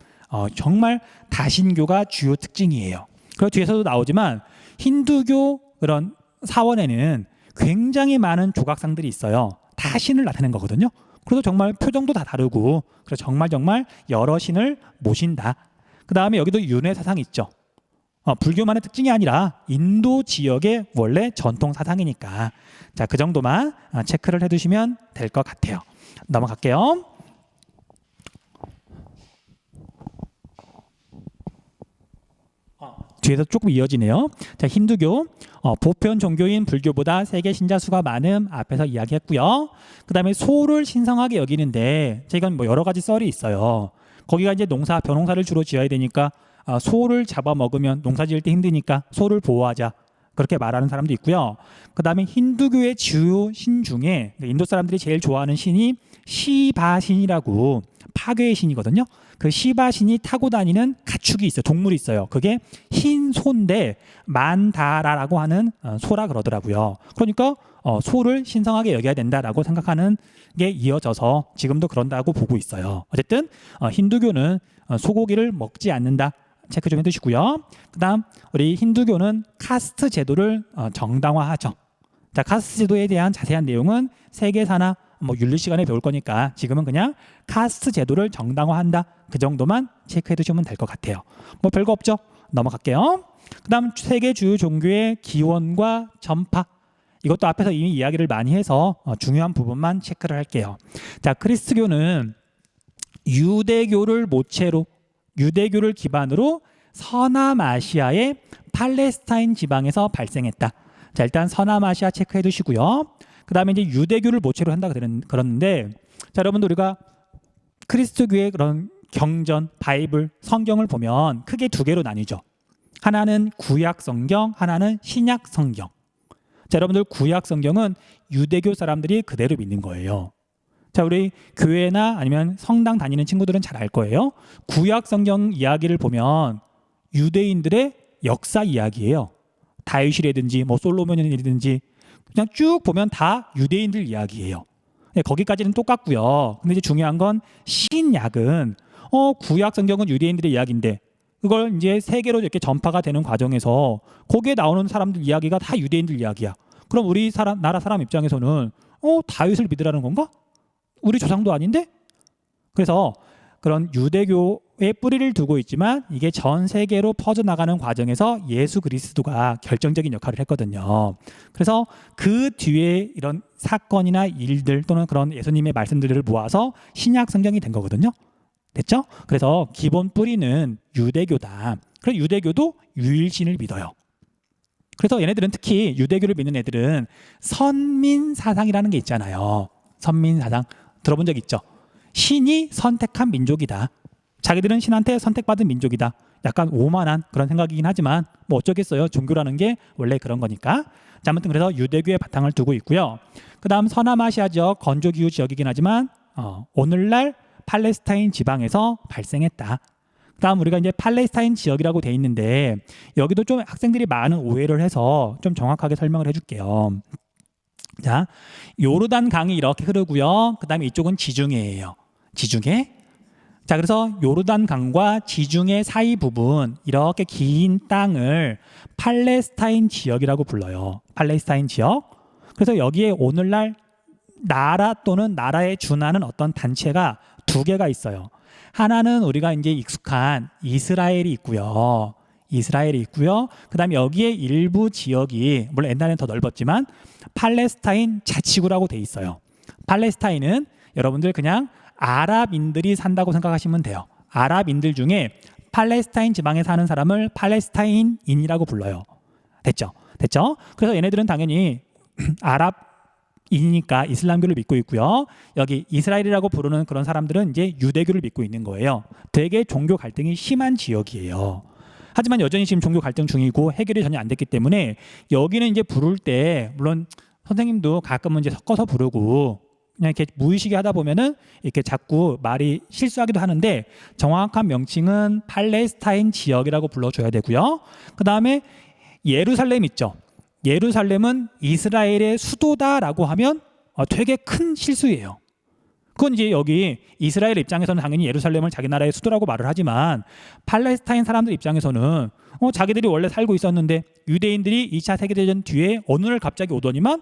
정말 다신교가 주요 특징이에요. 그리고 뒤에서도 나오지만 힌두교 그런 사원에는 굉장히 많은 조각상들이 있어요. 다 신을 나타낸 거거든요. 그래서 정말 표정도 다 다르고 그래서 정말 여러 신을 모신다. 그 다음에 여기도 윤회 사상이 있죠. 불교만의 특징이 아니라 인도 지역의 원래 전통 사상이니까 자, 그 정도만 체크를 해두시면 될 것 같아요. 넘어갈게요. 뒤에서 조금 이어지네요. 자, 힌두교. 보편 종교인 불교보다 세계 신자 수가 많음 앞에서 이야기했고요. 그 다음에 소를 신성하게 여기는데 제가 뭐 여러 가지 썰이 있어요. 거기가 이제 벼농사를 주로 지어야 되니까 소를 잡아먹으면 농사 지을 때 힘드니까 소를 보호하자. 그렇게 말하는 사람도 있고요. 그 다음에 힌두교의 주요 신 중에 인도 사람들이 제일 좋아하는 신이 시바신이라고 파괴의 신이거든요. 그 시바신이 타고 다니는 가축이 있어요. 동물이 있어요. 그게 흰 소인데 만다라라고 하는 소라 그러더라고요. 그러니까 소를 신성하게 여겨야 된다라고 생각하는 게 이어져서 지금도 그런다고 보고 있어요. 어쨌든 힌두교는 소고기를 먹지 않는다. 체크 좀 해두시고요. 그 다음 우리 힌두교는 카스트 제도를 정당화하죠. 자, 카스트 제도에 대한 자세한 내용은 세계사나 윤리 시간에 배울 거니까 지금은 그냥 카스트 제도를 정당화한다. 그 정도만 체크해 두시면 될 것 같아요. 뭐 별거 없죠? 넘어갈게요. 그 다음 세계 주요 종교의 기원과 전파. 이것도 앞에서 이미 이야기를 많이 해서 중요한 부분만 체크를 할게요. 자, 그리스도교는 유대교를 모체로 유대교를 기반으로 서남아시아의 팔레스타인 지방에서 발생했다. 자, 일단 서남아시아 체크해 두시고요. 그 다음에 이제 유대교를 모체로 한다 그러는데, 자, 여러분들 우리가 그리스도교의 그런 경전, 바이블, 성경을 보면 크게 두 개로 나뉘죠. 하나는 구약 성경, 하나는 신약 성경. 자, 여러분들 구약 성경은 유대교 사람들이 그대로 믿는 거예요. 자, 우리 교회나 아니면 성당 다니는 친구들은 잘 알 거예요. 구약 성경 이야기를 보면 유대인들의 역사 이야기예요. 다윗이라든지 뭐 솔로몬이라든지 그냥 쭉 보면 다 유대인들 이야기예요. 네, 거기까지는 똑같고요. 근데 이제 중요한 건 신약은 구약 성경은 유대인들의 이야기인데 그걸 이제 세계로 이렇게 전파가 되는 과정에서 거기에 나오는 사람들 이야기가 다 유대인들 이야기야. 그럼 우리 나라 사람 입장에서는 다윗을 믿으라는 건가? 우리 조상도 아닌데? 그래서 그런 유대교의 뿌리를 두고 있지만 이게 전 세계로 퍼져나가는 과정에서 예수 그리스도가 결정적인 역할을 했거든요. 그래서 그 뒤에 이런 사건이나 일들 또는 그런 예수님의 말씀들을 모아서 신약 성경이 된 거거든요. 됐죠? 그래서 기본 뿌리는 유대교다. 그래서 유대교도 유일신을 믿어요. 그래서 얘네들은 특히 유대교를 믿는 애들은 선민사상이라는 게 있잖아요. 선민사상. 들어본 적 있죠? 신이 선택한 민족이다. 자기들은 신한테 선택받은 민족이다. 약간 오만한 그런 생각이긴 하지만 뭐 어쩌겠어요. 종교라는 게 원래 그런 거니까. 자, 아무튼 그래서 유대교의 바탕을 두고 있고요. 그 다음 서남아시아 지역, 건조기후 지역이긴 하지만 오늘날 팔레스타인 지방에서 발생했다. 그 다음 우리가 이제 팔레스타인 지역이라고 돼 있는데 여기도 좀 학생들이 많은 오해를 해서 좀 정확하게 설명을 해줄게요. 자, 요르단 강이 이렇게 흐르고요. 그 다음에 이쪽은 지중해예요. 지중해. 자, 그래서 요르단 강과 지중해 사이 부분 이렇게 긴 땅을 팔레스타인 지역이라고 불러요. 팔레스타인 지역. 그래서 여기에 오늘날 나라 또는 나라에 준하는 어떤 단체가 두 개가 있어요. 하나는 우리가 이제 익숙한 이스라엘이 있고요. 이스라엘이 있고요. 그 다음에 여기에 일부 지역이 물론 옛날에는 더 넓었지만 팔레스타인 자치구라고 돼 있어요. 팔레스타인은 여러분들 그냥 아랍인들이 산다고 생각하시면 돼요. 아랍인들 중에 팔레스타인 지방에 사는 사람을 팔레스타인인이라고 불러요. 됐죠? 됐죠? 그래서 얘네들은 당연히 아랍인이니까 이슬람교를 믿고 있고요. 여기 이스라엘이라고 부르는 그런 사람들은 이제 유대교를 믿고 있는 거예요. 되게 종교 갈등이 심한 지역이에요. 하지만 여전히 지금 종교 갈등 중이고 해결이 전혀 안 됐기 때문에 여기는 이제 부를 때 물론 선생님도 가끔은 이제 섞어서 부르고 그냥 이렇게 무의식에 하다 보면은 이렇게 자꾸 말이 실수하기도 하는데 정확한 명칭은 팔레스타인 지역이라고 불러줘야 되고요. 그 다음에 예루살렘 있죠. 예루살렘은 이스라엘의 수도다라고 하면 되게 큰 실수예요. 그건 이제 여기 이스라엘 입장에서는 당연히 예루살렘을 자기 나라의 수도라고 말을 하지만 팔레스타인 사람들 입장에서는 자기들이 원래 살고 있었는데 유대인들이 2차 세계대전 뒤에 어느 날 갑자기 오더니만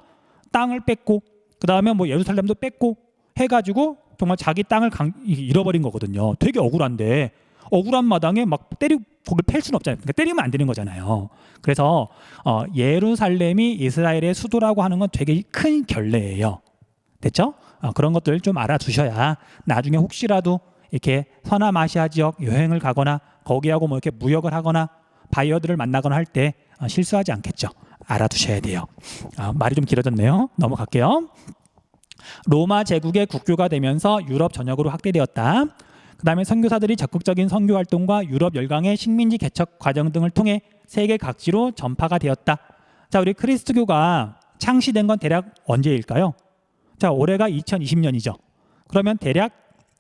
땅을 뺏고 그 다음에 뭐 예루살렘도 뺏고 해가지고 정말 자기 땅을 잃어버린 거거든요. 되게 억울한데 억울한 마당에 막 거길 팰 수는 없잖아요. 그러니까 때리면 안 되는 거잖아요. 그래서 예루살렘이 이스라엘의 수도라고 하는 건 되게 큰 결례예요. 됐죠? 그런 것들 좀 알아두셔야 나중에 혹시라도 이렇게 서남아시아 지역 여행을 가거나 거기하고 뭐 이렇게 무역을 하거나 바이어들을 만나거나 할 때 실수하지 않겠죠. 알아두셔야 돼요. 말이 좀 길어졌네요. 넘어갈게요. 로마 제국의 국교가 되면서 유럽 전역으로 확대되었다. 그 다음에 선교사들이 적극적인 선교 활동과 유럽 열강의 식민지 개척 과정 등을 통해 세계 각지로 전파가 되었다. 자, 우리 그리스도교가 창시된 건 대략 언제일까요? 자, 올해가 2020년이죠. 그러면 대략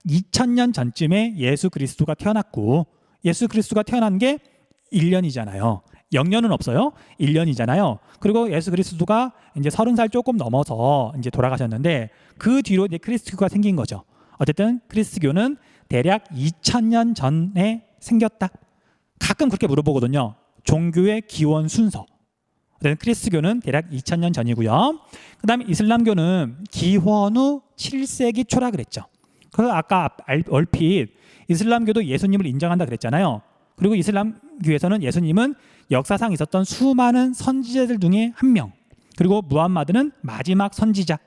2000년 전쯤에 예수 그리스도가 태어났고, 예수 그리스도가 태어난 게 1년이잖아요. 0년은 없어요. 1년이잖아요. 그리고 예수 그리스도가 이제 30살 조금 넘어서 이제 돌아가셨는데, 그 뒤로 이제 그리스도교가 생긴 거죠. 어쨌든 그리스도교는 대략 2000년 전에 생겼다. 가끔 그렇게 물어보거든요. 종교의 기원 순서. 그리스도교는 대략 2000년 전이고요. 그 다음에 이슬람교는 기원 후 7세기 초라 그랬죠. 그래서 아까 얼핏 이슬람교도 예수님을 인정한다 그랬잖아요. 그리고 이슬람교에서는 예수님은 역사상 있었던 수많은 선지자들 중에 한 명, 그리고 무함마드는 마지막 선지자,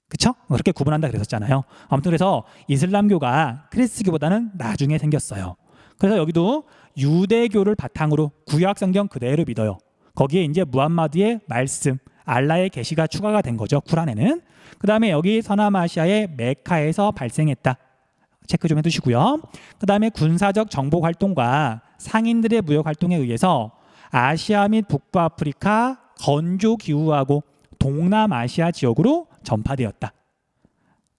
그렇죠? 그렇게 구분한다 그랬었잖아요. 아무튼 그래서 이슬람교가 그리스도교보다는 나중에 생겼어요. 그래서 여기도 유대교를 바탕으로 구약 성경 그대로 믿어요. 거기에 이제 무함마드의 말씀, 알라의 계시가 추가가 된 거죠. 쿠란에는. 그 다음에 여기 서남아시아의 메카에서 발생했다. 체크 좀 해두시고요. 그 다음에 군사적 정복 활동과 상인들의 무역 활동에 의해서 아시아 및 북부아프리카 건조 기후하고 동남아시아 지역으로 전파되었다.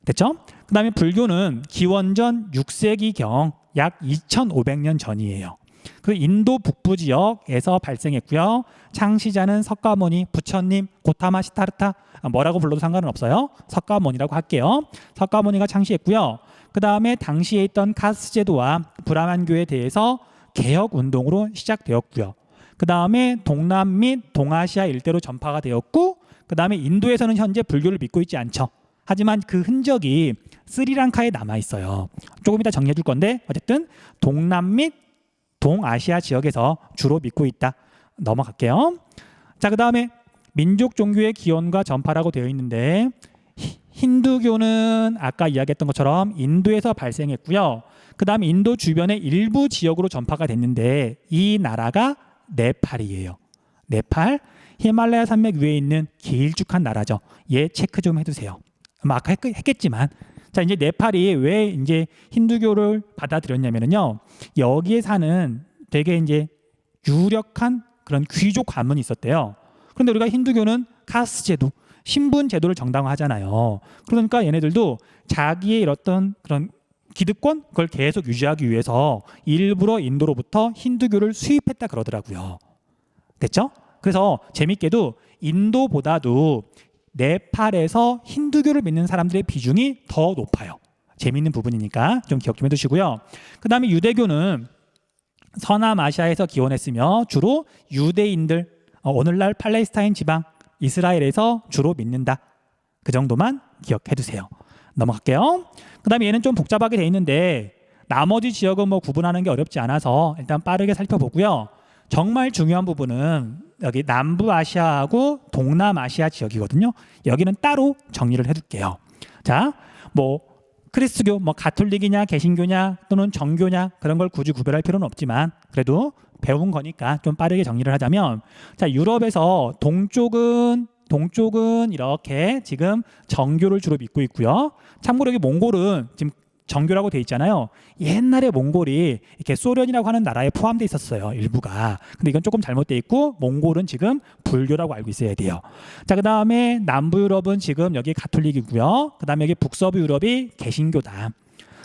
됐죠? 그 다음에 불교는 기원전 6세기경 약 2500년 전이에요. 그 인도 북부 지역에서 발생했고요. 창시자는 석가모니, 부처님, 고타마 시타르타, 뭐라고 불러도 상관은 없어요. 석가모니라고 할게요. 석가모니가 창시했고요. 그 다음에 당시에 있던 카스트 제도와 브라만교에 대해서 개혁 운동으로 시작되었고요. 그 다음에 동남 및 동아시아 일대로 전파가 되었고, 그 다음에 인도에서는 현재 불교를 믿고 있지 않죠. 하지만 그 흔적이 스리랑카에 남아 있어요. 조금 이따 정리해 줄 건데, 어쨌든 동남 및 동아시아 지역에서 주로 믿고 있다. 넘어갈게요. 자, 그 다음에 민족 종교의 기원과 전파라고 되어 있는데, 힌두교는 아까 이야기했던 것처럼 인도에서 발생했고요. 그 다음에 인도 주변의 일부 지역으로 전파가 됐는데, 이 나라가 네팔이에요. 네팔, 히말라야 산맥 위에 있는 길쭉한 나라죠. 얘 체크 좀 해두세요. 아까 했겠지만, 자, 이제 네팔이 왜 이제 힌두교를 받아들였냐면요, 여기에 사는 되게 이제 유력한 그런 귀족 가문이 있었대요. 그런데 우리가 힌두교는 카스트 제도, 신분 제도를 정당화하잖아요. 그러니까 얘네들도 자기의 이런 그런 기득권, 그걸 계속 유지하기 위해서 일부러 인도로부터 힌두교를 수입했다 그러더라고요. 됐죠? 그래서 재밌게도 인도보다도 네팔에서 힌두교를 믿는 사람들의 비중이 더 높아요. 재미있는 부분이니까 좀 기억 좀 해두시고요. 그 다음에 유대교는 서남아시아에서 기원했으며 주로 유대인들, 오늘날 팔레스타인 지방 이스라엘에서 주로 믿는다. 그 정도만 기억해두세요. 넘어갈게요. 그 다음에 얘는 좀 복잡하게 돼 있는데 나머지 지역은 뭐 구분하는 게 어렵지 않아서 일단 빠르게 살펴보고요. 정말 중요한 부분은 여기 남부아시아하고 동남아시아 지역이거든요. 여기는 따로 정리를 해둘게요. 자, 뭐 크리스트교, 뭐 가톨릭이냐, 개신교냐, 또는 정교냐, 그런 걸 굳이 구별할 필요는 없지만 그래도 배운 거니까 좀 빠르게 정리를 하자면, 자, 유럽에서 동쪽은 이렇게 지금 정교를 주로 믿고 있고요. 참고로 여기 몽골은 지금 정교라고 돼 있잖아요. 옛날에 몽골이 이렇게 소련이라고 하는 나라에 포함되어 있었어요, 일부가. 근데 이건 조금 잘못돼 있고 몽골은 지금 불교라고 알고 있어야 돼요. 자, 그 다음에 남부 유럽은 지금 여기 가톨릭이고요. 그 다음에 여기 북서부 유럽이 개신교다.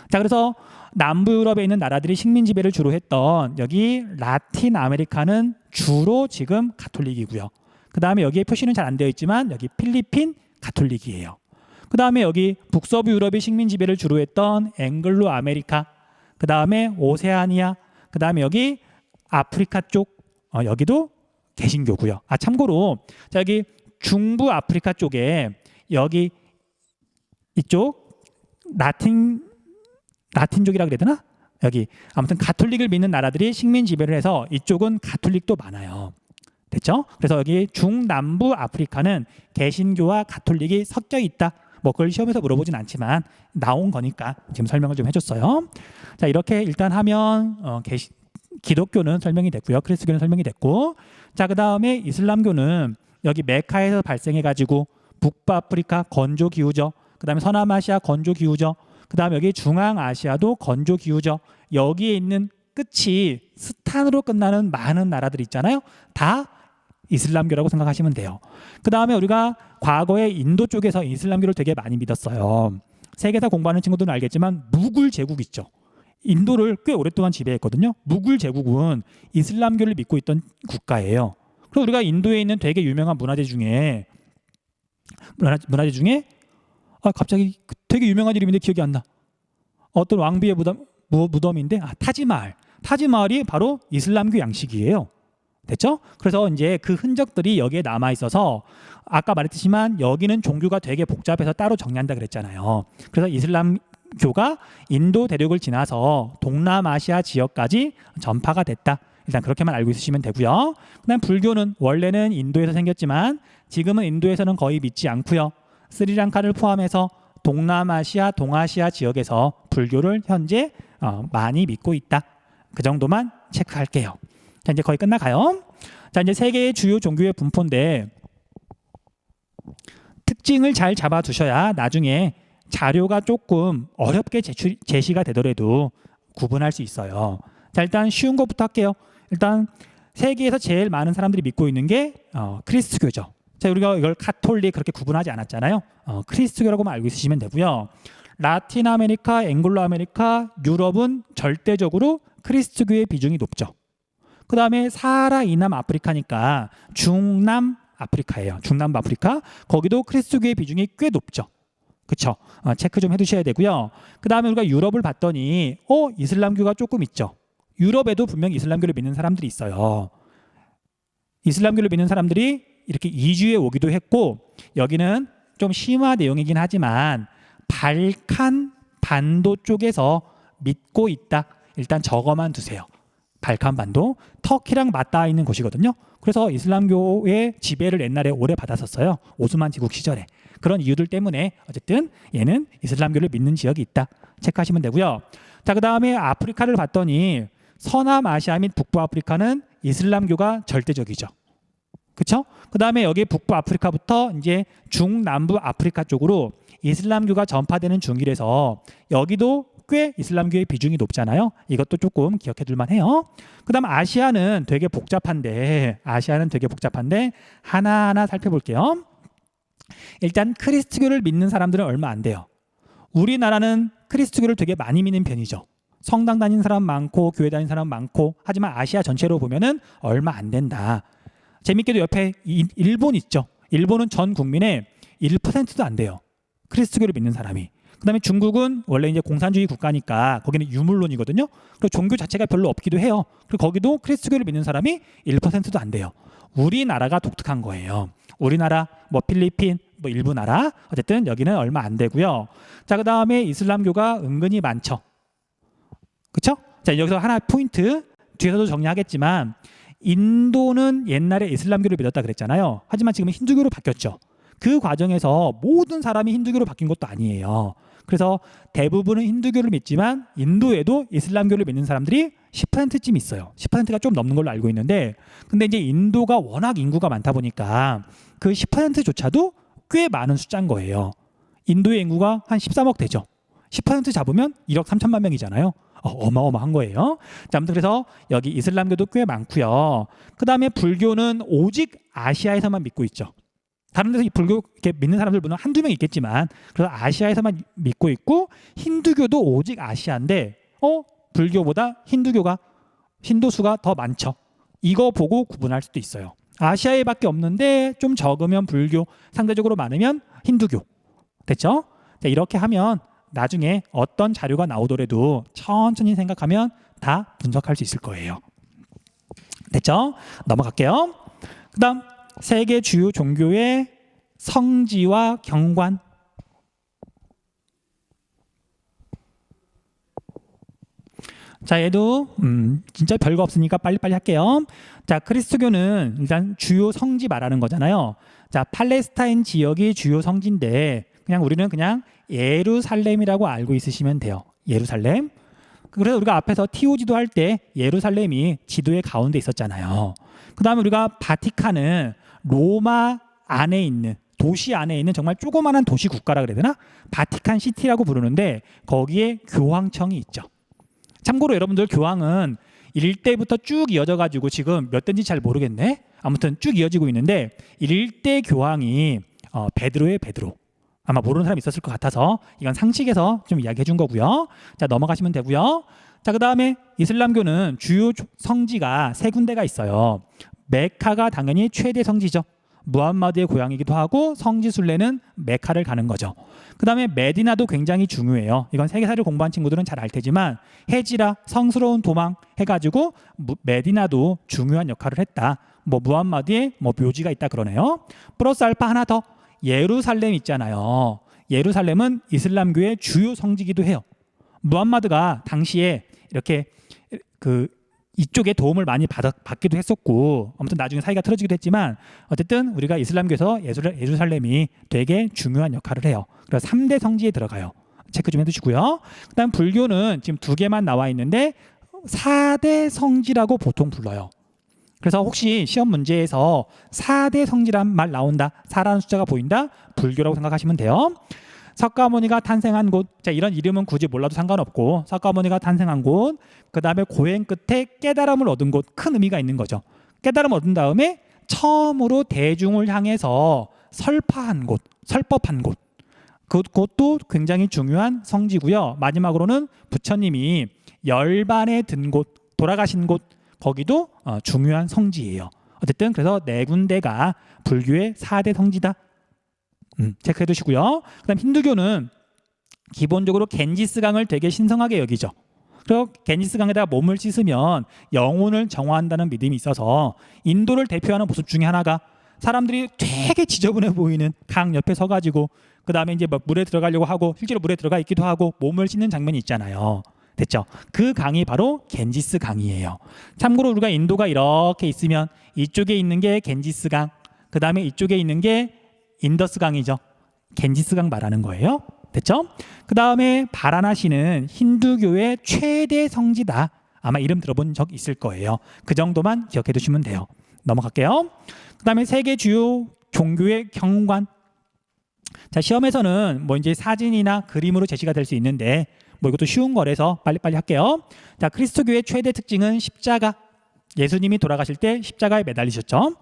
자, 그래서 남부 유럽에 있는 나라들이 식민 지배를 주로 했던 여기 라틴 아메리카는 주로 지금 가톨릭이고요. 그 다음에 여기에 표시는 잘 안 되어 있지만 여기 필리핀 가톨릭이에요. 그 다음에 여기 북서부 유럽이 식민 지배를 주로 했던 앵글로 아메리카, 그 다음에 오세아니아, 그 다음에 여기 아프리카 쪽, 여기도 개신교고요. 참고로 자, 여기 중부 아프리카 쪽에 여기 이쪽 라틴족이라 그래야 되나? 여기 아무튼 가톨릭을 믿는 나라들이 식민 지배를 해서 이쪽은 가톨릭도 많아요. 됐죠? 그래서 여기 중남부 아프리카는 개신교와 가톨릭이 섞여 있다. 뭐 그걸 시험에서 물어보진 않지만 나온 거니까 지금 설명을 좀 해줬어요. 자, 이렇게 일단 하면 기독교는 설명이 됐고요. 그리스도교는 설명이 됐고, 자, 그 다음에 이슬람교는 여기 메카에서 발생해가지고 북부아프리카 건조 기후죠. 그 다음에 서남아시아 건조 기후죠. 그 다음에 여기 중앙아시아도 건조 기후죠. 여기에 있는 끝이 스탄으로 끝나는 많은 나라들 있잖아요. 다 이슬람교라고 생각하시면 돼요. 그 다음에 우리가 과거에 인도 쪽에서 이슬람교를 되게 많이 믿었어요. 세계사 공부하는 친구들은 알겠지만 무굴 제국 있죠. 인도를 꽤 오랫동안 지배했거든요. 무굴 제국은 이슬람교를 믿고 있던 국가예요. 그래서 우리가 인도에 있는 되게 유명한 문화재 중에 갑자기 되게 유명한 이름인데 기억이 안 나. 어떤 왕비의 무덤인데 타지마할이 바로 이슬람교 양식이에요. 됐죠? 그래서 이제 그 흔적들이 여기에 남아 있어서 아까 말했지만 여기는 종교가 되게 복잡해서 따로 정리한다 그랬잖아요. 그래서 이슬람교가 인도 대륙을 지나서 동남아시아 지역까지 전파가 됐다. 일단 그렇게만 알고 있으시면 되고요. 그다음 불교는 원래는 인도에서 생겼지만 지금은 인도에서는 거의 믿지 않고요. 스리랑카를 포함해서 동남아시아, 동아시아 지역에서 불교를 현재 많이 믿고 있다. 그 정도만 체크할게요. 자, 이제 거의 끝나가요. 자, 이제 세계의 주요 종교의 분포인데 특징을 잘 잡아두셔야 나중에 자료가 조금 어렵게 제시가 되더라도 구분할 수 있어요. 자, 일단 쉬운 것부터 할게요. 일단 세계에서 제일 많은 사람들이 믿고 있는 게 크리스트교죠. 자, 우리가 이걸 카톨릭 그렇게 구분하지 않았잖아요. 크리스트교라고만 알고 있으시면 되고요. 라틴 아메리카, 앵글로 아메리카, 유럽은 절대적으로 크리스트교의 비중이 높죠. 그 다음에 사하라 이남 아프리카니까 중남 아프리카예요. 중남부 아프리카. 거기도 크리스트교의 비중이 꽤 높죠. 그렇죠? 체크 좀 해두셔야 되고요. 그 다음에 우리가 유럽을 봤더니 이슬람교가 조금 있죠. 유럽에도 분명히 이슬람교를 믿는 사람들이 있어요. 이슬람교를 믿는 사람들이 이렇게 이주해 오기도 했고 여기는 좀 심화 내용이긴 하지만 발칸 반도 쪽에서 믿고 있다. 일단 저거만 두세요. 발칸 반도 터키랑 맞닿아 있는 곳이거든요. 그래서 이슬람교의 지배를 옛날에 오래 받았었어요. 오스만 제국 시절에. 그런 이유들 때문에 어쨌든 얘는 이슬람교를 믿는 지역이 있다. 체크하시면 되고요. 자, 그 다음에 아프리카를 봤더니 서남아시아 및 북부아프리카는 이슬람교가 절대적이죠. 그렇죠? 그 다음에 여기 북부아프리카부터 이제 중남부 아프리카 쪽으로 이슬람교가 전파되는 중이라서 여기도 꽤 이슬람교의 비중이 높잖아요. 이것도 조금 기억해 둘 만해요. 그 다음 아시아는 되게 복잡한데 하나하나 살펴볼게요. 일단 크리스트교를 믿는 사람들은 얼마 안 돼요. 우리나라는 크리스트교를 되게 많이 믿는 편이죠. 성당 다니는 사람 많고 교회 다니는 사람 많고 하지만 아시아 전체로 보면은 얼마 안 된다. 재밌게도 옆에 일본 있죠. 일본은 전 국민의 1%도 안 돼요. 크리스트교를 믿는 사람이. 그다음에 중국은 원래 이제 공산주의 국가니까 거기는 유물론이거든요. 그리고 종교 자체가 별로 없기도 해요. 그리고 거기도 크리스트교를 믿는 사람이 1%도 안 돼요. 우리나라가 독특한 거예요. 우리나라, 필리핀, 일부 나라 어쨌든 여기는 얼마 안 되고요. 자, 그다음에 이슬람교가 은근히 많죠. 그렇죠? 자, 여기서 하나 포인트 뒤에서도 정리하겠지만 인도는 옛날에 이슬람교를 믿었다 그랬잖아요. 하지만 지금은 힌두교로 바뀌었죠. 그 과정에서 모든 사람이 힌두교로 바뀐 것도 아니에요. 그래서 대부분은 힌두교를 믿지만 인도에도 이슬람교를 믿는 사람들이 10%쯤 있어요. 10%가 좀 넘는 걸로 알고 있는데 근데 이제 인도가 워낙 인구가 많다 보니까 그 10%조차도 꽤 많은 숫자인 거예요. 인도의 인구가 한 13억 되죠. 10% 잡으면 1억 3천만 명이잖아요. 어마어마한 거예요. 자, 아무튼 그래서 여기 이슬람교도 꽤 많고요. 그 다음에 불교는 오직 아시아에서만 믿고 있죠. 다른 데서 불교 이렇게 믿는 사람들 물론 한두 명 있겠지만 그래서 아시아에서만 믿고 있고 힌두교도 오직 아시아인데 불교보다 힌두수가 더 많죠. 이거 보고 구분할 수도 있어요. 아시아에 밖에 없는데 좀 적으면 불교, 상대적으로 많으면 힌두교. 됐죠? 자, 이렇게 하면 나중에 어떤 자료가 나오더라도 천천히 생각하면 다 분석할 수 있을 거예요. 됐죠? 넘어갈게요. 그 다음 세계 주요 종교의 성지와 경관. 자, 얘도 진짜 별거 없으니까 빨리빨리 할게요. 자, 그리스도교는 일단 주요 성지 말하는 거잖아요. 자, 팔레스타인 지역이 주요 성지인데 우리는 그냥 예루살렘이라고 알고 있으시면 돼요. 예루살렘. 그래서 우리가 앞에서 TO지도 할 때 예루살렘이 지도의 가운데 있었잖아요. 그 다음에 우리가 바티칸은 로마 안에 있는 도시 안에 있는 정말 조그마한 도시 국가라 그래야 되나? 바티칸 시티라고 부르는데 거기에 교황청이 있죠. 참고로 여러분들 교황은 일대부터 쭉 이어져가지고 지금 몇 대인지 잘 모르겠네. 아무튼 쭉 이어지고 있는데 일대 교황이 베드로의 베드로. 아마 모르는 사람이 있었을 것 같아서 이건 상식에서 좀 이야기해 준 거고요. 자, 넘어가시면 되고요. 자, 그 다음에 이슬람교는 주요 성지가 세 군데가 있어요. 메카가 당연히 최대 성지죠. 무함마드의 고향이기도 하고 성지 순례는 메카를 가는 거죠. 그 다음에 메디나도 굉장히 중요해요. 이건 세계사를 공부한 친구들은 잘 알 테지만 헤지라 성스러운 도망 해가지고 메디나도 중요한 역할을 했다. 무함마드의 묘지가 있다 그러네요. 플러스 알파 하나 더, 예루살렘 있잖아요. 예루살렘은 이슬람교의 주요 성지기도 해요. 무함마드가 당시에 이렇게 이쪽에 도움을 많이 받기도 했었고, 아무튼 나중에 사이가 틀어지기도 했지만 어쨌든 우리가 이슬람교에서 예루살렘이 되게 중요한 역할을 해요. 그래서 3대 성지에 들어가요. 체크 좀 해두시고요. 그다음 불교는 지금 2개만 나와 있는데 4대 성지라고 보통 불러요. 그래서 혹시 시험 문제에서 4대 성지란 말 나온다, 4라는 숫자가 보인다, 불교라고 생각하시면 돼요. 석가모니가 탄생한 곳, 자, 이런 이름은 굳이 몰라도 상관없고 석가모니가 탄생한 곳, 그 다음에 고행 끝에 깨달음을 얻은 곳, 큰 의미가 있는 거죠. 깨달음을 얻은 다음에 처음으로 대중을 향해서 설파한 곳, 설법한 곳, 그것도 굉장히 중요한 성지고요. 마지막으로는 부처님이 열반에 든 곳, 돌아가신 곳, 거기도 중요한 성지예요. 어쨌든 그래서 4군데가 불교의 4대 성지다. 체크해 두시고요. 그다음 힌두교는 기본적으로 겐지스강을 되게 신성하게 여기죠. 그리고 겐지스강에다가 몸을 씻으면 영혼을 정화한다는 믿음이 있어서 인도를 대표하는 모습 중에 하나가 사람들이 되게 지저분해 보이는 강 옆에 서가지고 그 다음에 이제 물에 들어가려고 하고 실제로 물에 들어가 있기도 하고 몸을 씻는 장면이 있잖아요. 됐죠? 그 강이 바로 겐지스 강이에요. 참고로 우리가 인도가 이렇게 있으면 이쪽에 있는 게 겐지스 강, 그 다음에 이쪽에 있는 게 인더스 강이죠. 겐지스 강 말하는 거예요. 됐죠? 그 다음에 바라나시는 힌두교의 최대 성지다. 아마 이름 들어본 적 있을 거예요. 그 정도만 기억해 두시면 돼요. 넘어갈게요. 그 다음에 세계 주요 종교의 경관. 자, 시험에서는 이제 사진이나 그림으로 제시가 될 수 있는데 이것도 쉬운 거라서 빨리빨리 할게요. 자, 그리스도교의 최대 특징은 십자가. 예수님이 돌아가실 때 십자가에 매달리셨죠.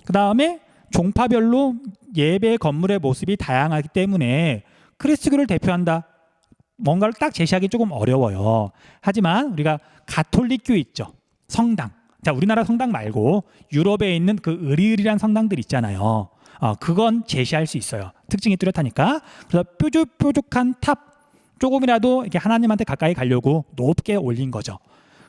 그 다음에 종파별로 예배 건물의 모습이 다양하기 때문에 그리스도교를 대표한다. 뭔가를 딱 제시하기 조금 어려워요. 하지만 우리가 가톨릭교 있죠. 성당. 자, 우리나라 성당 말고 유럽에 있는 그 으리으리한 성당들 있잖아요. 그건 제시할 수 있어요. 특징이 뚜렷하니까. 그래서 뾰족뾰족한 탑, 조금이라도 이렇게 하나님한테 가까이 가려고 높게 올린 거죠.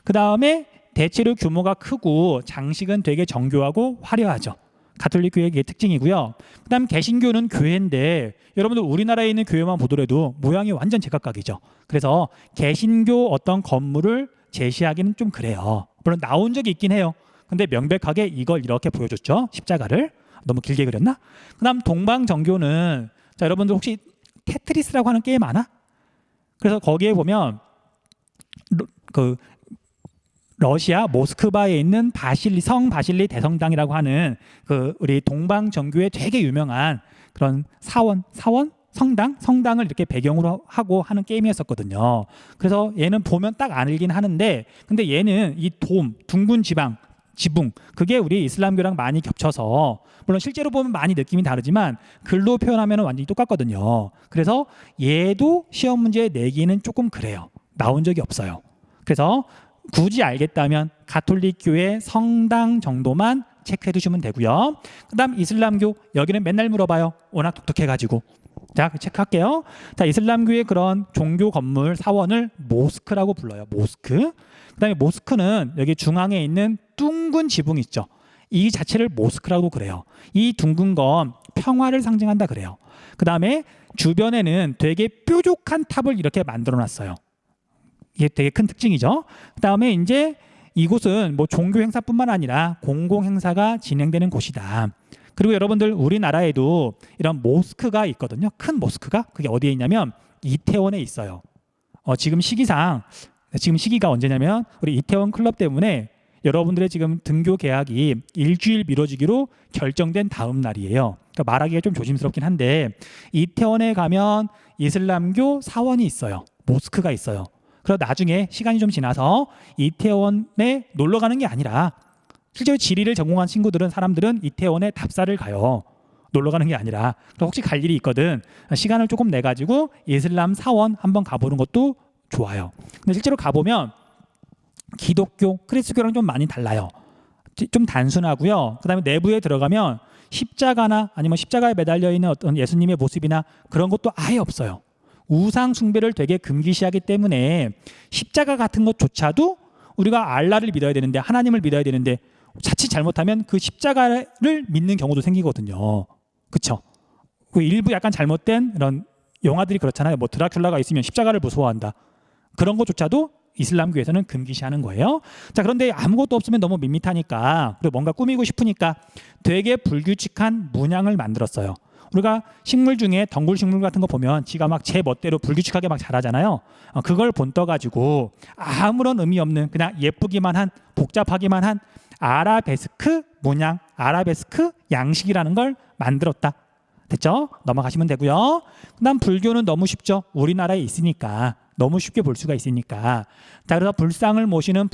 그 다음에 대체로 규모가 크고 장식은 되게 정교하고 화려하죠. 가톨릭 교회의 특징이고요. 그 다음 개신교는 교회인데 여러분들 우리나라에 있는 교회만 보더라도 모양이 완전 제각각이죠. 그래서 개신교 어떤 건물을 제시하기는 좀 그래요. 물론 나온 적이 있긴 해요. 근데 명백하게 이걸 이렇게 보여줬죠. 십자가를. 너무 길게 그렸나? 그 다음 동방정교는, 자, 여러분들 혹시 테트리스라고 하는 게임 아나? 그래서 거기에 보면 러시아 모스크바에 있는 성 바실리 대성당이라고 하는 우리 동방정교의 되게 유명한 그런 성당을 이렇게 배경으로 하고 하는 게임이었었거든요. 그래서 얘는 보면 딱 알긴 하는데, 근데 얘는 이 둥근 지붕, 그게 우리 이슬람교랑 많이 겹쳐서, 물론 실제로 보면 많이 느낌이 다르지만 글로 표현하면 완전히 똑같거든요. 그래서 얘도 시험 문제 내기는 조금 그래요. 나온 적이 없어요. 그래서 굳이 알겠다면 가톨릭교의 성당 정도만 체크해 두시면 되고요. 그 다음 이슬람교, 여기는 맨날 물어봐요. 워낙 독특해가지고. 자, 체크할게요. 자, 이슬람교의 그런 종교 건물 사원을 모스크라고 불러요. 모스크. 그 다음에 모스크는 여기 중앙에 있는 둥근 지붕 있죠. 이 자체를 모스크라고 그래요. 이 둥근 건 평화를 상징한다 그래요. 그 다음에 주변에는 되게 뾰족한 탑을 이렇게 만들어 놨어요. 이게 되게 큰 특징이죠. 그 다음에 이제 이곳은 종교 행사뿐만 아니라 공공 행사가 진행되는 곳이다. 그리고 여러분들 우리나라에도 이런 모스크가 있거든요. 큰 모스크가. 그게 어디에 있냐면 이태원에 있어요. 지금 시기상 지금 시기가 언제냐면 우리 이태원 클럽 때문에 여러분들의 지금 등교 계약이 일주일 미뤄지기로 결정된 다음 날이에요. 그러니까 말하기가 좀 조심스럽긴 한데 이태원에 가면 이슬람교 사원이 있어요. 모스크가 있어요. 그래서 나중에 시간이 좀 지나서 이태원에 놀러 가는 게 아니라 실제로 지리를 전공한 친구들은 사람들은 이태원에 답사를 가요. 놀러 가는 게 아니라 혹시 갈 일이 있거든 시간을 조금 내 가지고 이슬람 사원 한번 가보는 것도 좋아요. 근데 실제로 가보면 기독교, 크리스교랑 좀 많이 달라요. 좀 단순하고요. 그다음에 내부에 들어가면 십자가나 아니면 십자가에 매달려 있는 어떤 예수님의 모습이나 그런 것도 아예 없어요. 우상 숭배를 되게 금기시하기 때문에 십자가 같은 것조차도 우리가 알라를 믿어야 되는데 하나님을 믿어야 되는데 자칫 잘못하면 그 십자가를 믿는 경우도 생기거든요. 그렇죠? 그 일부 약간 잘못된 이런 영화들이 그렇잖아요. 뭐 드라큘라가 있으면 십자가를 무서워한다. 그런 것조차도 이슬람교에서는 금기시하는 거예요. 자, 그런데 아무것도 없으면 너무 밋밋하니까 그리고 뭔가 꾸미고 싶으니까 되게 불규칙한 문양을 만들었어요. 우리가 식물 중에 덩굴 식물 같은 거 보면 지가 막 제 멋대로 불규칙하게 막 자라잖아요. 그걸 본떠 가지고 아무런 의미 없는 그냥 예쁘기만 한 복잡하기만 한 아라베스크 문양, 아라베스크 양식이라는 걸 만들었다. 됐죠? 넘어가시면 되고요. 그다음 불교는 너무 쉽죠. 우리나라에 있으니까 너무 쉽게 볼 수가 있으니까. 자, 그래서 불상을 모시는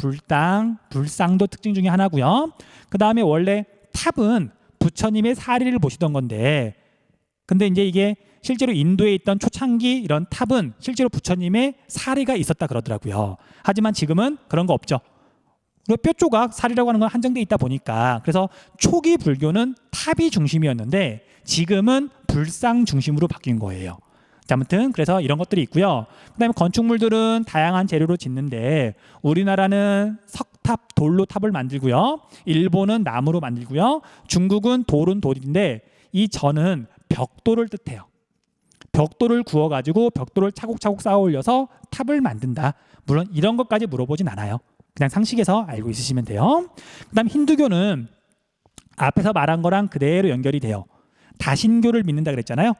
불상도 특징 중에 하나고요. 그 다음에 원래 탑은 부처님의 사리를 모시던 건데, 근데 이제 이게 실제로 인도에 있던 초창기 이런 탑은 실제로 부처님의 사리가 있었다 그러더라고요. 하지만 지금은 그런 거 없죠. 뼈 조각 사리라고 하는 건 한정돼 있다 보니까 그래서 초기 불교는 탑이 중심이었는데 지금은 불상 중심으로 바뀐 거예요. 자, 아무튼 그래서 이런 것들이 있고요. 그다음에 건축물들은 다양한 재료로 짓는데 우리나라는 석탑, 돌로 탑을 만들고요. 일본은 나무로 만들고요. 중국은 돌은 돌인데 이 전은 벽돌을 뜻해요. 벽돌을 구워가지고 벽돌을 차곡차곡 쌓아 올려서 탑을 만든다. 물론 이런 것까지 물어보진 않아요. 그냥 상식에서 알고 있으시면 돼요. 그다음 힌두교는 앞에서 말한 거랑 그대로 연결이 돼요. 다신교를 믿는다 그랬잖아요.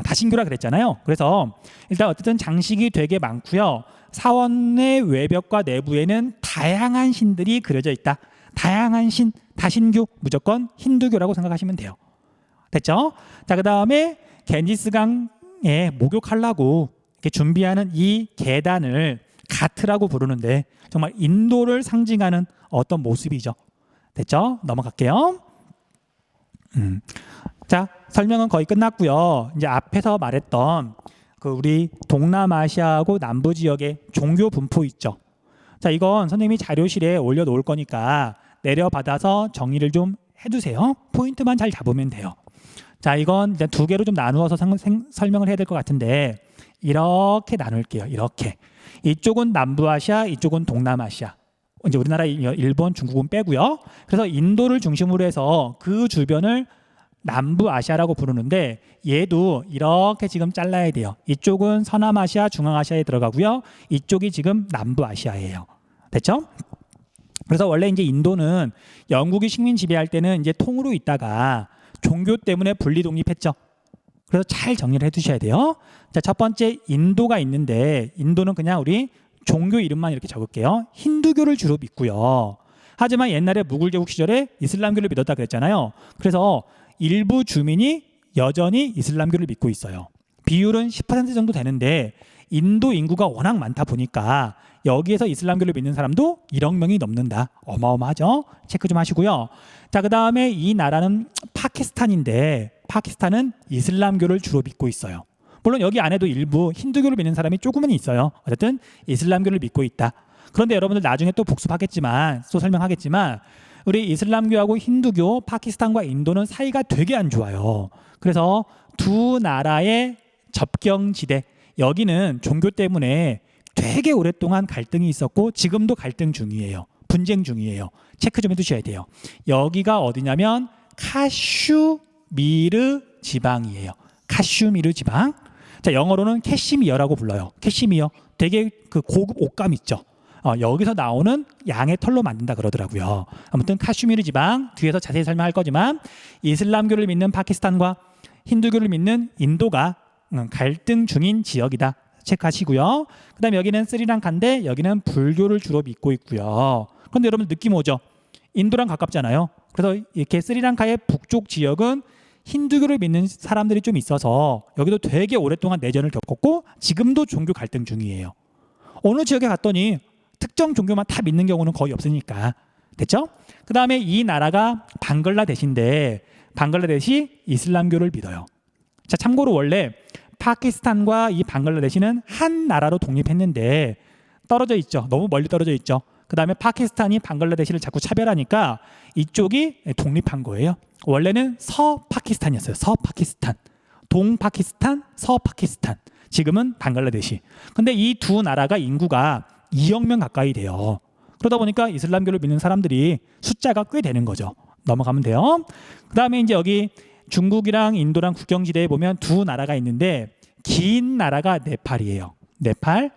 다신교라 그랬잖아요. 그래서 일단 어쨌든 장식이 되게 많고요. 사원의 외벽과 내부에는 다양한 신들이 그려져 있다. 다양한 신, 다신교, 무조건 힌두교라고 생각하시면 돼요. 됐죠? 자, 그 다음에 겐지스강에 목욕하려고 이렇게 준비하는 이 계단을 가트라고 부르는데 정말 인도를 상징하는 어떤 모습이죠. 됐죠? 넘어갈게요. 자, 설명은 거의 끝났고요. 이제 앞에서 말했던 그 우리 동남아시아하고 남부 지역의 종교 분포 있죠. 자, 이건 선생님이 자료실에 올려놓을 거니까 내려받아서 정리를 좀 해두세요. 포인트만 잘 잡으면 돼요. 자, 이건 이제 두 개로 좀 나누어서 설명을 해야 될 것 같은데 이렇게 나눌게요. 이렇게. 이쪽은 남부아시아, 이쪽은 동남아시아. 이제 우리나라, 일본, 중국은 빼고요. 그래서 인도를 중심으로 해서 그 주변을 남부아시아라고 부르는데 얘도 이렇게 지금 잘라야 돼요. 이쪽은 서남아시아, 중앙아시아에 들어가고요. 이쪽이 지금 남부아시아예요. 됐죠? 그래서 원래 이제 인도는 영국이 식민 지배할 때는 이제 통으로 있다가 종교 때문에 분리 독립했죠. 그래서 잘 정리를 해두셔야 돼요. 자, 첫 번째 인도가 있는데 인도는 그냥 우리 종교 이름만 이렇게 적을게요. 힌두교를 주로 믿고요. 하지만 옛날에 무굴 제국 시절에 이슬람교를 믿었다 그랬잖아요. 그래서 일부 주민이 여전히 이슬람교를 믿고 있어요. 비율은 10% 정도 되는데 인도 인구가 워낙 많다 보니까 여기에서 이슬람교를 믿는 사람도 1억 명이 넘는다. 어마어마하죠? 체크 좀 하시고요. 자, 그 다음에 이 나라는 파키스탄인데 파키스탄은 이슬람교를 주로 믿고 있어요. 물론 여기 안에도 일부 힌두교를 믿는 사람이 조금은 있어요. 어쨌든 이슬람교를 믿고 있다. 그런데 여러분들 나중에 또 복습하겠지만 또 설명하겠지만 우리 이슬람교하고 힌두교, 파키스탄과 인도는 사이가 되게 안 좋아요. 그래서 두 나라의 접경지대, 여기는 종교 때문에 되게 오랫동안 갈등이 있었고 지금도 갈등 중이에요. 분쟁 중이에요. 체크 좀 해두셔야 돼요. 여기가 어디냐면 카슈미르 지방이에요. 카슈미르 지방. 자, 영어로는 캐시미어라고 불러요. 캐시미어. 되게 그 고급 옷감 있죠. 여기서 나오는 양의 털로 만든다 그러더라고요. 아무튼 카슈미르 지방 뒤에서 자세히 설명할 거지만 이슬람교를 믿는 파키스탄과 힌두교를 믿는 인도가 갈등 중인 지역이다. 체크하시고요. 그다음에 여기는 스리랑카인데 여기는 불교를 주로 믿고 있고요. 그런데 여러분 느낌 오죠? 인도랑 가깝잖아요. 그래서 이렇게 스리랑카의 북쪽 지역은 힌두교를 믿는 사람들이 좀 있어서 여기도 되게 오랫동안 내전을 겪었고 지금도 종교 갈등 중이에요. 어느 지역에 갔더니 특정 종교만 다 믿는 경우는 거의 없으니까. 됐죠? 그 다음에 이 나라가 방글라데시인데 방글라데시 이슬람교를 믿어요. 자, 참고로 원래 파키스탄과 이 방글라데시는 한 나라로 독립했는데 떨어져 있죠. 너무 멀리 떨어져 있죠. 그 다음에 파키스탄이 방글라데시를 자꾸 차별하니까 이쪽이 독립한 거예요. 원래는 서파키스탄이었어요. 서파키스탄. 동파키스탄, 서파키스탄. 지금은 방글라데시. 근데 이 두 나라가 인구가 2억 명 가까이 돼요. 그러다 보니까 이슬람교를 믿는 사람들이 숫자가 꽤 되는 거죠. 넘어가면 돼요. 그 다음에 이제 여기 중국이랑 인도랑 국경지대에 보면 두 나라가 있는데 긴 나라가 네팔이에요. 네팔.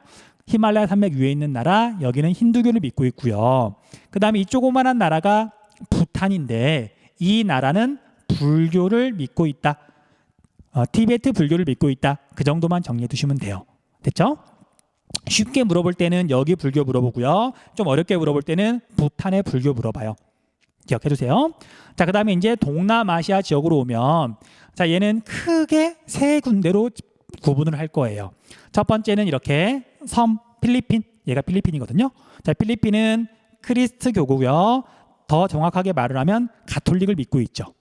히말라야 산맥 위에 있는 나라, 여기는 힌두교를 믿고 있고요. 그 다음에 이 조그만한 나라가 부탄인데 이 나라는 불교를 믿고 있다. 티베트 불교를 믿고 있다. 그 정도만 정리해 두시면 돼요. 됐죠? 쉽게 물어볼 때는 여기 불교 물어보고요. 좀 어렵게 물어볼 때는 부탄의 불교 물어봐요. 기억해 두세요. 자, 그 다음에 이제 동남아시아 지역으로 오면 자, 얘는 크게 세 군데로 구분을 할 거예요. 첫 번째는 이렇게 섬 필리핀, 얘가 필리핀이거든요. 자, 필리핀은 크리스트교고요. 더 정확하게 말을 하면 가톨릭을 믿고 있죠.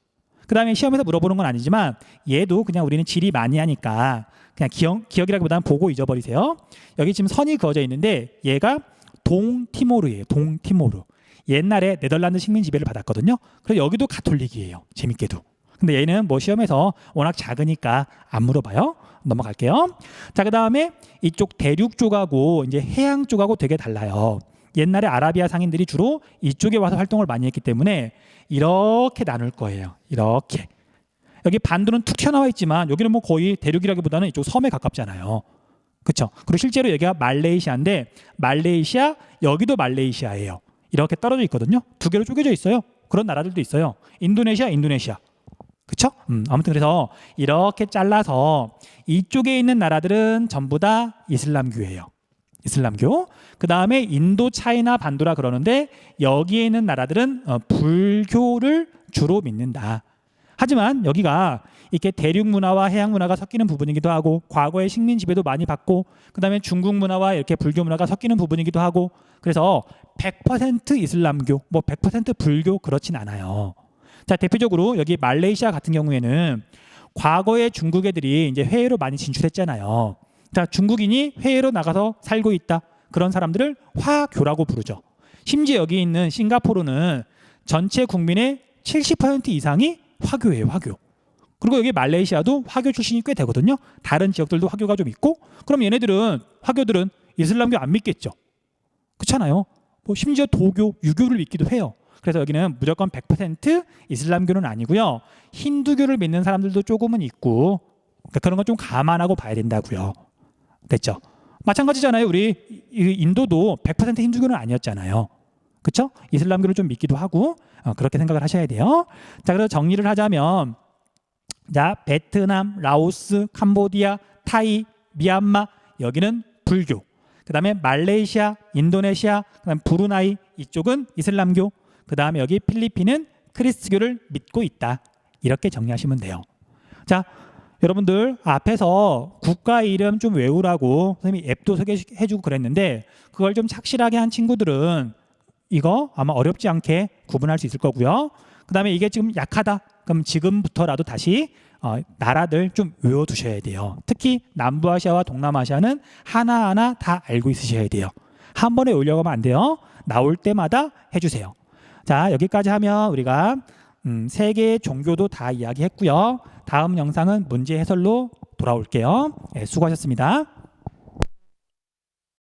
그 다음에 시험에서 물어보는 건 아니지만 얘도 그냥 우리는 지리 많이 하니까 그냥 기억이라기보다는 보고 잊어버리세요. 여기 지금 선이 그어져 있는데 얘가 동티모르예요. 동티모르. 옛날에 네덜란드 식민 지배를 받았거든요. 그래서 여기도 가톨릭이에요. 재밌게도. 근데 얘는 뭐 시험에서 워낙 작으니까 안 물어봐요. 넘어갈게요. 자, 그 다음에 이쪽 대륙 쪽하고 이제 해양 쪽하고 되게 달라요. 옛날에 아라비아 상인들이 주로 이쪽에 와서 활동을 많이 했기 때문에 이렇게 나눌 거예요. 이렇게. 여기 반도는 툭 튀어나와 있지만 여기는 뭐 거의 대륙이라기보다는 이쪽 섬에 가깝잖아요. 그렇죠? 그리고 실제로 여기가 말레이시아인데 말레이시아, 여기도 말레이시아예요. 이렇게 떨어져 있거든요. 두 개로 쪼개져 있어요. 그런 나라들도 있어요. 인도네시아, 인도네시아. 그렇죠? 아무튼 그래서 이렇게 잘라서 이쪽에 있는 나라들은 전부 다 이슬람교예요. 이슬람교. 그 다음에 인도, 차이나, 반도라 그러는데 여기에 있는 나라들은 불교를 주로 믿는다. 하지만 여기가 이렇게 대륙 문화와 해양 문화가 섞이는 부분이기도 하고 과거에 식민 지배도 많이 받고 그 다음에 중국 문화와 이렇게 불교 문화가 섞이는 부분이기도 하고 그래서 100% 이슬람교, 뭐 100% 불교 그렇진 않아요. 자, 대표적으로 여기 말레이시아 같은 경우에는 과거에 중국 애들이 이제 해외로 많이 진출했잖아요. 자, 중국인이 해외로 나가서 살고 있다. 그런 사람들을 화교라고 부르죠. 심지어 여기 있는 싱가포르는 전체 국민의 70% 이상이 화교예요. 화교. 그리고 여기 말레이시아도 화교 출신이 꽤 되거든요. 다른 지역들도 화교가 좀 있고 그럼 얘네들은 화교들은 이슬람교 안 믿겠죠. 그렇잖아요. 뭐 심지어 도교, 유교를 믿기도 해요. 그래서 여기는 무조건 100% 이슬람교는 아니고요. 힌두교를 믿는 사람들도 조금은 있고 그러니까 그런 건 좀 감안하고 봐야 된다고요. 됐죠? 마찬가지잖아요. 우리 인도도 100% 힌두교는 아니었잖아요. 그렇죠? 이슬람교를 좀 믿기도 하고 그렇게 생각을 하셔야 돼요. 자, 그래서 정리를 하자면 자, 베트남, 라오스, 캄보디아, 타이, 미얀마 여기는 불교. 그다음에 말레이시아, 인도네시아, 그다음 브루나이 이쪽은 이슬람교. 그다음에 여기 필리핀은 크리스트교를 믿고 있다. 이렇게 정리하시면 돼요. 자, 여러분들 앞에서 국가 이름 좀 외우라고 선생님이 앱도 소개해주고 그랬는데 그걸 좀 착실하게 한 친구들은 이거 아마 어렵지 않게 구분할 수 있을 거고요. 그 다음에 이게 지금 약하다. 그럼 지금부터라도 다시 나라들 좀 외워두셔야 돼요. 특히 남부아시아와 동남아시아는 하나하나 다 알고 있으셔야 돼요. 한 번에 올려고 하면 안 돼요. 나올 때마다 해주세요. 자, 여기까지 하면 우리가 세 개의 종교도 다 이야기했고요. 다음 영상은 문제 해설로 돌아올게요. 네, 수고하셨습니다.